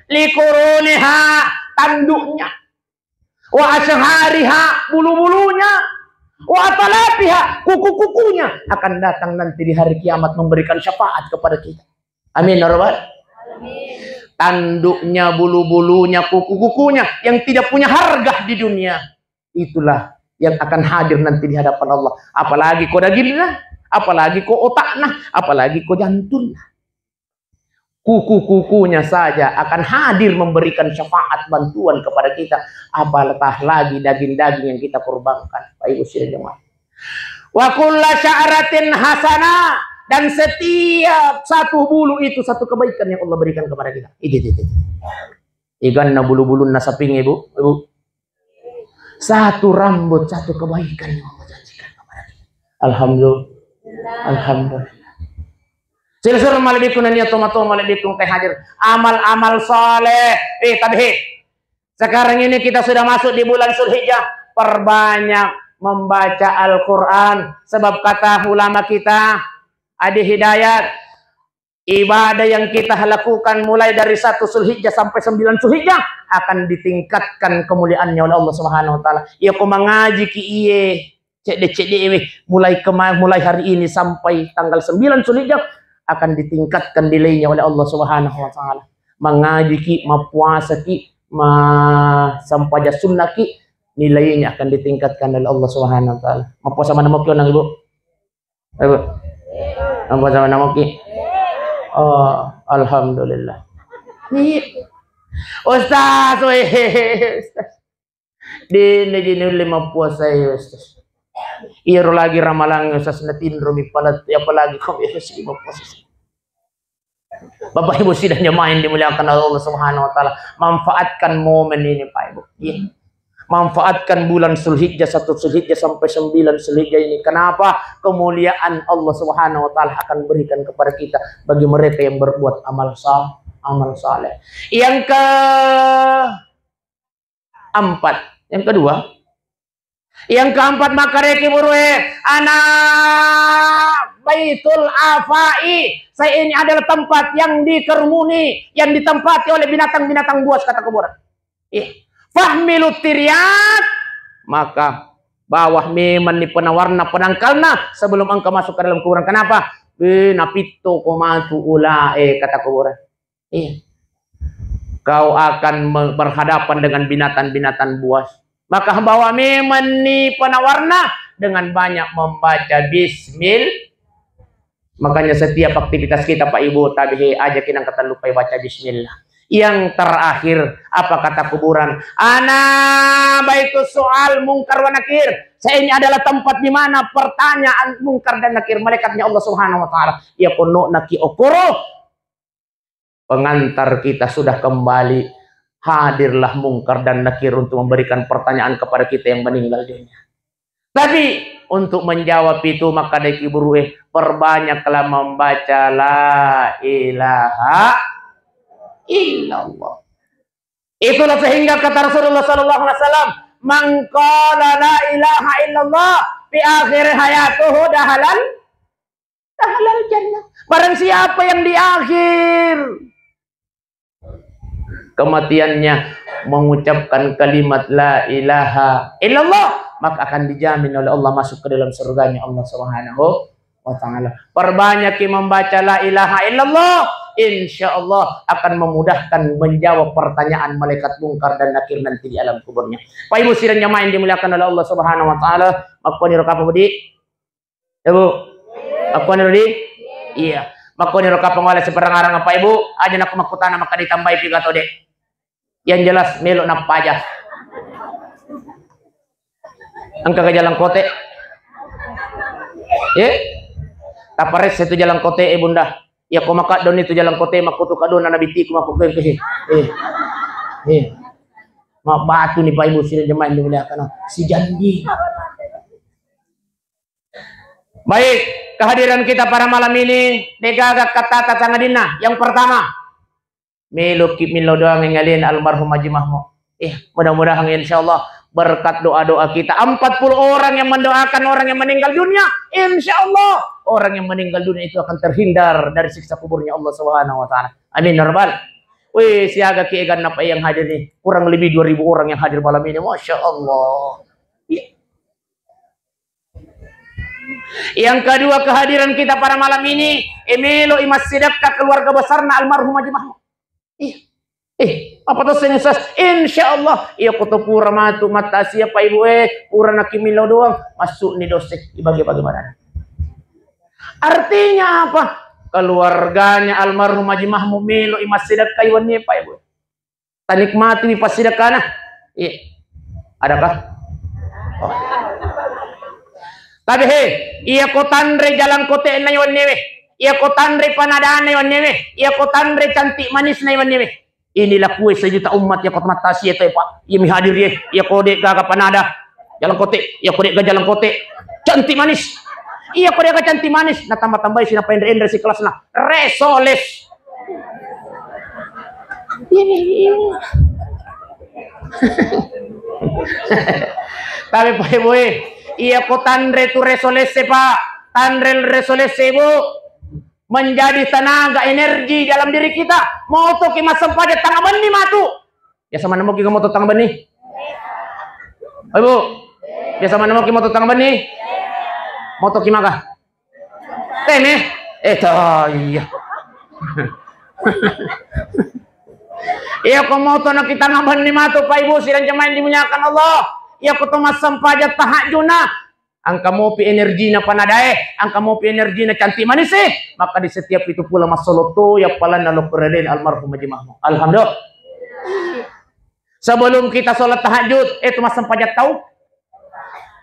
likuruniha tanduknya, wa asyhariha bulu-bulunya, wa atalafiha kuku-kukunya akan datang nanti di hari kiamat memberikan syafaat kepada kita. Amin ya rabbal alamin. Tanduknya, bulu-bulunya, kuku-kukunya yang tidak punya harga di dunia, itulah yang akan hadir nanti di hadapan Allah. Apalagi kau dagingnya, apalagi kau otaknya, apalagi kau jantungnya. Kuku-kukunya saja akan hadir memberikan syafaat bantuan kepada kita. Apatah lagi daging-daging yang kita kurbankan. Pak Ibu sidang jemaah. Wa kullu sya'ratin hasanah, dan setiap satu bulu itu satu kebaikan yang Allah berikan kepada kita. Itu. Igan na bulu-bulu nasaping Ibu. Satu rambut, satu kebaikan yang Allah janjikan kepada kita. Alhamdulillah. Sila-sila malibikun niat tomato malibikun kay hadir. Amal-amal saleh. Tapi sekarang ini kita sudah masuk di bulan Zulhijjah. Perbanyak membaca Al-Quran. Sebab kata ulama kita, Adi Hidayat, ibadah yang kita lakukan mulai dari 1 Zulhijjah sampai 9 Zulhijjah akan ditingkatkan kemuliaannya oleh Allah Subhanahu wa taala. Ya ko mengaji ki iye, cek mulai hari ini sampai tanggal 9 Zulhijjah akan ditingkatkan nilainya oleh Allah Subhanahu wa taala. Mengaji ki, mapuasa ki, sampaja sunnah ki, nilainya akan ditingkatkan oleh Allah Subhanahu wa taala. Mapuasa mana mo kyo nang Ibu? Ibu. Apa sama nama ki? Oh, alhamdulillah. Ustaz, Dini lima puasa ya Ustaz. Iro lagi ramalang Ustaz natin rumi palat ya apalagi kami lima puasa. Bapak Ibu sidang jemaah yang dimuliakan Allah Subhanahu wa taala, manfaatkan momen ini Pak Ibu. Iya. Manfaatkan bulan Zulhijjah 1 Zulhijjah sampai 9 Zulhijjah ini. Kenapa? Kemuliaan Allah Subhanahu wa taala akan berikan kepada kita bagi mereka yang berbuat amal saleh. Yang keempat, yang kedua, yang keempat maka reki burue ana Baitul Afai. Saya ini adalah tempat yang dikerumuni, yang ditempati oleh binatang-binatang buas kata kuburan. Iya. Fahmilu tiryat, maka bawah meman ni penawarna penangkalna sebelum engkau masuk ke dalam kuburan. Kenapa? Napito komatu ula kata kuburan. Iya. Kau akan berhadapan dengan binatang-binatang buas. Maka bawa meman ni penawarna dengan banyak membaca bismil. Makanya setiap aktivitas kita Pak Ibu tabihi aja kita kata lupa baca bismillah. Yang terakhir apa kata kuburan? Ana baitus soal mungkar wa nakir. Saya ini adalah tempat di mana pertanyaan mungkar dan nakir, malaikatnya Allah Subhanahu wa taala. Ya kuno naki okoro. Pengantar kita sudah kembali. Hadirlah mungkar dan nakir untuk memberikan pertanyaan kepada kita yang meninggal dunia. Tapi untuk menjawab itu maka deki buruh perbanyaklah membaca la ilaha illallah. Itulah sehingga kata Rasulullah sallallahu alaihi wasallam, "Man qala la ilaha illallah fi akhir hayatuhu dahalal jannah." Barang siapa yang di akhir kematiannya mengucapkan kalimat la ilaha illallah, maka akan dijamin oleh Allah masuk ke dalam surganya Allah Subhanahu wa taala. Perbanyak membaca la ilaha illallah, insyaallah akan memudahkan menjawab pertanyaan malaikat mungkar dan nakir nanti di alam kuburnya. Pak Ibu sidang jamaah yang dimuliakan oleh Allah Subhanahu wa taala, makoni rokap budi? Ibu. Makoni budi? Iya. Makoni rokap ngala seperang arang Pak Ibu, aja nak makutana maka ditambahi pigato dek. Yang jelas melok nak pajah. Angka ke jalan kote. Tapares itu jalan kote bunda. Ya ko makat don itu jalan kote makutu kadon na biti ko makugay ke. Mak batu ni Pak Ibu sila jemaah dimuliakan. Si janji. Baik, kehadiran kita pada malam ini negara kata sangadina. Yang pertama, melo doang ngalin almarhum Haji Mahmud. Mudah-mudahan insyaallah berkat doa-doa kita 40 orang yang mendoakan orang yang meninggal dunia, insyaallah orang yang meninggal dunia itu akan terhindar dari siksa kuburnya Allah Subhanahu wa taala. Amin ya rabbal. Wih, siaga kiegan napa yang hadir nih? Kurang lebih 2000 orang yang hadir malam ini. Masya Allah. Ya. Yang kedua, kehadiran kita pada malam ini emelo imas sedekah keluarga besarna almarhum Haji Mahmud. Apa tuh sensus? Insyaallah iya kutu pura matu mata siapa Ibu pura nakimilo doang masuk nih dosa dibagi bagaimana? Artinya apa? Keluarganya almarhum Haji Mahmud melo imas sedekah iwan nih Pak Ibu. Tanikmati pas sedekah nah. Iya. Adakah? Oh. Tapi iya kotandre jalan kote na iwan nih. Iya kotandre panadaan na iwan nih. Iya kotandre cantik manis na iwan nih. Inilah kue sejuta umat ya kot matasi itu Pak. Ia hadir ya kode gaga panada jalan kote, ya kode gaga jalan kote cantik manis. Iya kode gaga cantik manis. Nah tambah sih apa endre si kelas nah resoles. Tapi Pak Ibu iya ko tandre tu resoles Pak. Tandrel resoles Bu. Menjadi tenaga energi dalam diri kita. Mau tuh kimas sempat tangan beni matu. Ya sama nemu kita mau tuh tangan beni. Ibu. Ya sama nemu kita mau tuh tangan beni. Mau tuh kimaka. Tene. Iya. Iya kau mau tuh nak kita tangan beni matu Pak Ibu sidang jemaah dimuliakan Allah. Iya kau tuh mas sempat tahajudna. Angka mau pi energi na panadae, angka mau pi energi na cantik manis maka di setiap itu pula masoloto ya pala nalo pereden almarhum Haji Mahmud. Alhamdulillah. Sebelum kita sholat tahajud, itu masam pajat tahu?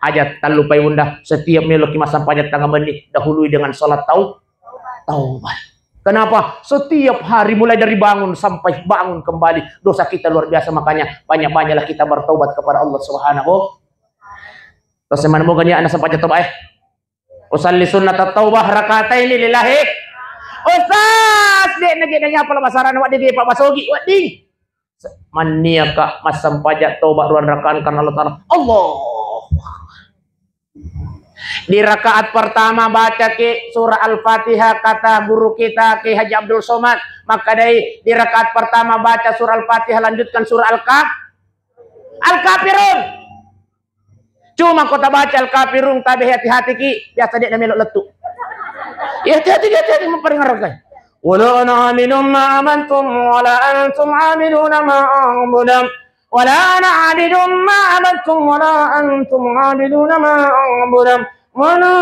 Ajat tak lupa bunda, setiap meloki masam pajat tangga benih dahului dengan sholat taubat. Kenapa? Setiap hari mulai dari bangun sampai bangun kembali dosa kita luar biasa, makanya banyak-banyaklah kita bertaubat kepada Allah Subhanahu. Terus mana mau ganya anak sempat jatuh usalli sunnat taubah rakataini lillahi. Ustaz, dek nanya apa masaran wak di Pak Basogi wak di. Maniaka masam pajak taubat ruan rakaan karena Allah Taala. Allah. Di rakaat pertama baca ke surah Al-Fatihah kata guru kita Ki Haji Abdul Somad. Maka di rakaat pertama baca surah Al-Fatihah lanjutkan surah Al-Kafirun. Cuma kota baca Al-Kafirun tapi hati-hati ki biasa dia melok letuk. Ya hati-hati memperingatkan. Wala ana aminum ma amantum wala antum aminuna ma a'budu wala ana abidum ma amantum wala antum abiduna ma a'budu wala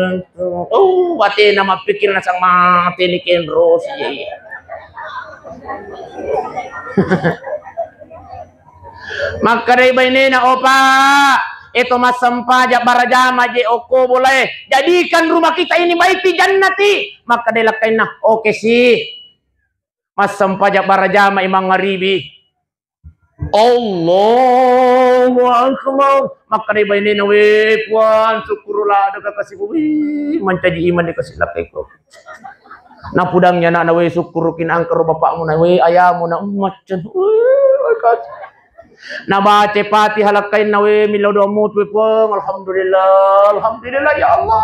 antum. Bate nama pikir na sang mati ni Ken Rose. Maka dari ini na opa itu mas sempajak barajama je oko boleh jadikan rumah kita ini baiti jannati maka delakain nah oke sih mas sempajak barajama imang ngaribi Allahu akbar maka dari ini na we puan syukurlah ada kasih wi mencaji iman dikasih lakai ko na pudangnya na we syukurukin angker bapakmu na we ayamu na macen na baca Fatihah halakain na we milaw do amut we pong alhamdulillah ya Allah.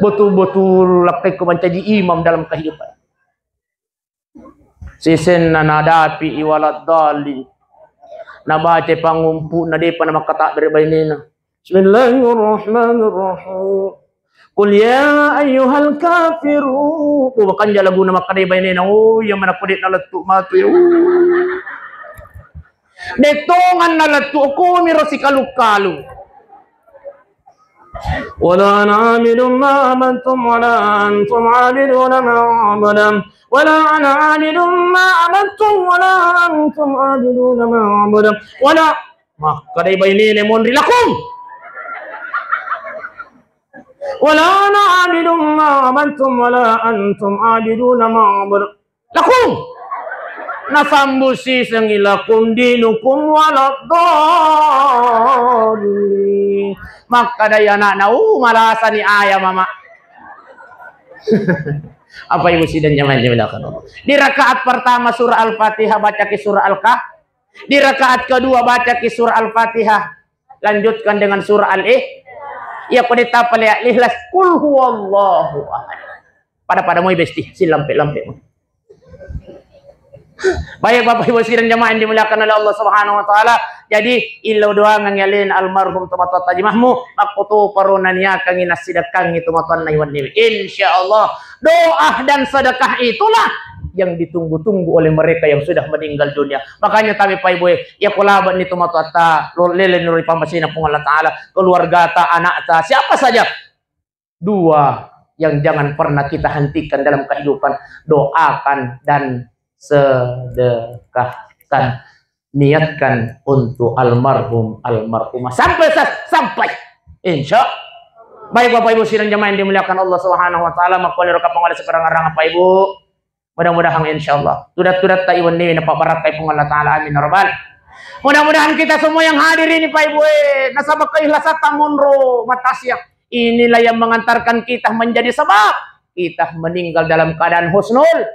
Betul-betul lakai ko mencaji imam dalam kehidupan. Sisen na nadapi iwalat dali. Na baca pangumpu na di pa na makata dari bainina. Bismillahirrahmanirrahim. Qul ya ayyuhal kafirun. Bahkan dia lagu nama kadai bainina. Oh, yang mana pedit na letuk mati. Detongan na letuk ko miro si kalu-kalu. ولا أنا عامل ما عملتم ولا أنتم عاملون ما عمل ولا أنا عامل ما عملتم ولا أنتم عاملون ما عمل ولا ما كدai baini lemon rilakum ولا أنا عامل ما عملتم ولا أنتم عاملون ما عمل lakum nasambusi sengilakum dinukum waladhdallin maka daya anak malasa ni ayah mama. Apa ibu sidang jamaah dimuliakan Allah. Di rakaat pertama surah Al-Fatihah baca ke surah Al-Kahf. Di rakaat kedua baca ke surah Al-Fatihah. Lanjutkan dengan surah Al-Ikhlas. Ya pada tapal ya Ikhlas kul huwallahu ahad. Pada mau besti si lampe-lampe. Baik Bapak Ibu sidang jamaah yang dimuliakan oleh Allah Subhanahu wa taala. Jadi ilo doa ngangyalin almarhum tumatot tajimahmu makutu parunania kang inasidakang itu matan naiwan dewi. Insyaallah doa dan sedekah itulah yang ditunggu-tunggu oleh mereka yang sudah meninggal dunia. Makanya kami Pak Ibu ya kulaban ni tumatot ta lele nuri pamasina pung Allah taala keluarga ta anak ta siapa saja. Dua yang jangan pernah kita hentikan dalam kehidupan, doakan dan sedekahkan, niatkan untuk almarhum almarhumah sampai insya baik Bapak Ibu sidang jamaah yang dimuliakan Allah Subhanahu wa taala makuli roka pangala seperang-arang Bapak Ibu mudah-mudahan insyaallah tudat-tudat ta iwan ni napa barakai pung Allah taala amin rabbal. Mudah-mudahan kita semua yang hadir ini Pak Ibu nasabah keikhlasan tamunro matasya inilah yang mengantarkan kita menjadi sebab kita meninggal dalam keadaan husnul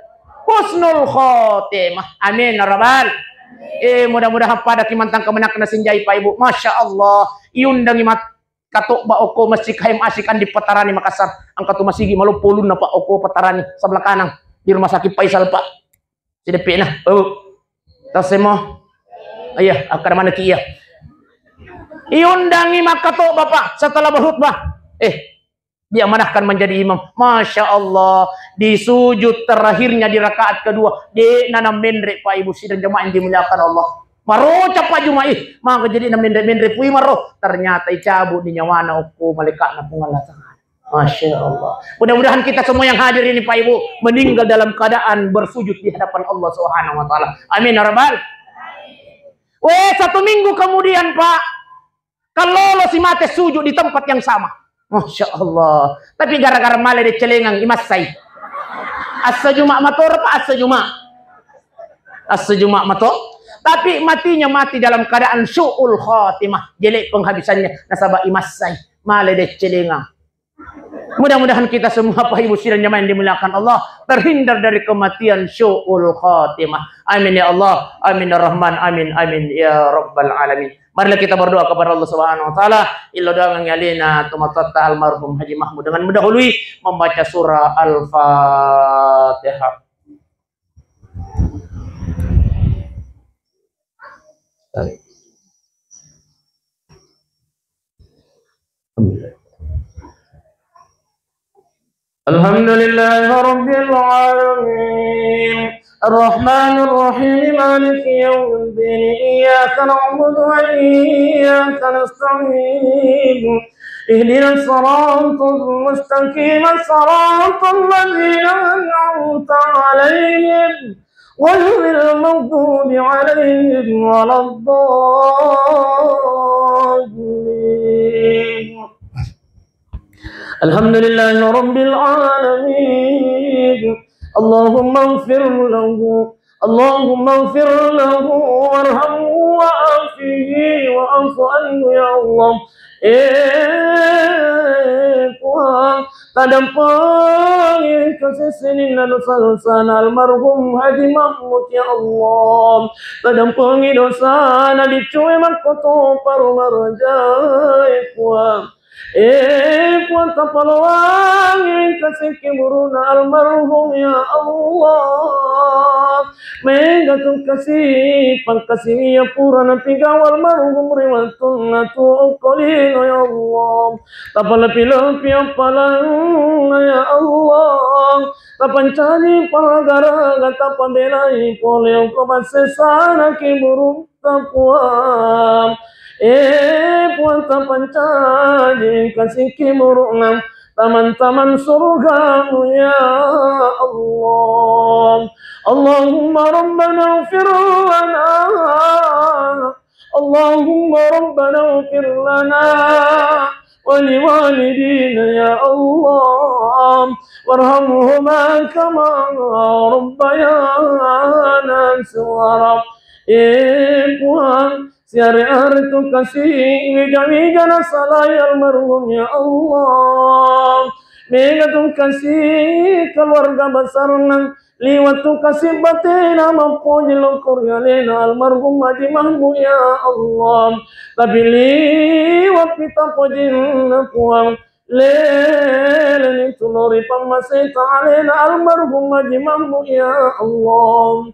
khotimah. Amin rabbal. Mudah-mudahan pada kimantang kemenak na sinjai Pak Ibu. Masya Allah. Iundang imat katok ba oko masjid kaim asikan di Petarani Makassar. Ang katu masigi malupulun na Pak oko Petarani sebelah kanan di rumah sakit Faisal Pak. Sidepi na. Tas mo. Ayah, akar mana ki iya. Iundang imat katok Bapak setelah berkhutbah. Dia manahkan menjadi imam. Masya Allah. Di sujud terakhirnya di rakaat kedua. Di nanam mendrek Pak Ibu sidang jemaah yang dimuliakan Allah. Maro capak jumaih. Maka jadi na mendrek pui maro. Ternyata icabut di nyawana uku malaikat na pungal tangan. Masya Allah. Mudah-mudahan kita semua yang hadir ini Pak Ibu meninggal dalam keadaan bersujud di hadapan Allah Subhanahu wa taala. Amin ya rabbal. Satu minggu kemudian Pak. Kalau lo si mate sujud di tempat yang sama. Masya Allah. Tapi gara-gara malah di celengang imasai. Asa Jumat mator apa asa Jumat? Asa Jumat mator. Tapi matinya mati dalam keadaan su'ul khatimah. Jelek penghabisannya. Nasabah imasai. Malah di celengang. Mudah-mudahan kita semua Pak Ibu sidang jamaah yang dimuliakan Allah terhindar dari kematian su'ul khatimah. Amin ya Allah. Amin ya Rahman. Amin. Amin ya Rabbal Alamin. Marilah kita berdoa kepada Allah Subhanahu wa taala. Illa doa ngalina tumatta almarhum Haji Mahmud dengan mendahului membaca surah Al-Fatihah. Alhamdulillahi rabbil alamin. الرحمن الرحيم مالك يوم الدين إياك نعبد وإياك نستعين اهدنا الصراط المستقيم صراط الذين أنعمت عليهم غير المغضوب عليهم ولا الضالين. الحمد لله رب العالمين. اللهم اغفر له وارحمه وعافه واعف عنه يا الله. Tadampang kasih dosa almarhum Haji Mahmud ya Allah. Tadampangi dosa na dicuy makoto paru marajai kuam. Kuanta palawangin kasih kiburuna almarhum ya Allah. Megatong kasih pangkasih ya purana pigaw almarhum riwatun natu ukolino ya Allah. Tapalapi-lapi ang palang ya Allah. Tapancani palagaraga tapabelay poleo kabasesana kiburung tapuam. puanta pancaji kasih kimurungan taman-taman surgamu ya Allah. Allahumma rabbana ighfir lana, Allahumma rabbana ighfir lana wa liwalidina ya Allah, warhamhuma kama rabbayana shighara. Puan siar-ar tu kasih wija-wija nasalai almarhum ya Allah. Mega tu kasih keluarga besar nang liwat tu kasih batina mampuji lokur yalena almarhum Haji Mahmud ya Allah. Tapi liwat kita pojin puang lele tulori pamasita alena almarhum Haji Mahmud ya Allah.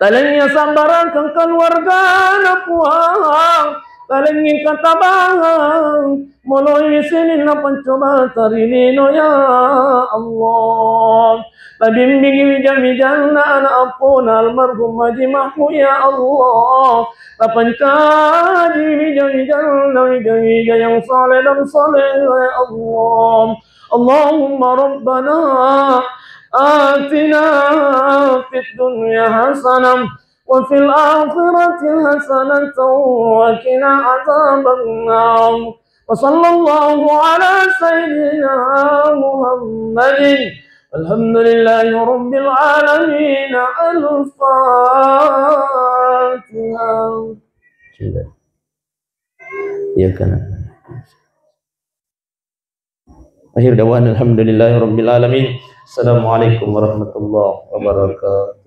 Talengnya sambaran kang keluarga na puang, talengin katabangan, moloi sini na pancoba tarinino ya Allah. Tabimbing wijang-wijang na anak apun almarhum Haji Mahmud ya Allah. Tapancaji wijang-wijang na wijang-wijang yang saleh dan saleh ya Allah. Allahumma rabbana آتنا في الدنيا حسنة وفي الآخرة حسنة وقنا عذاب النار وصلى الله على سيدنا محمد الحمد لله رب العالمين. الفاتحة. Ya kan. Akhir dawan alhamdulillahi rabbil alamin. Assalamualaikum warahmatullahi wabarakatuh.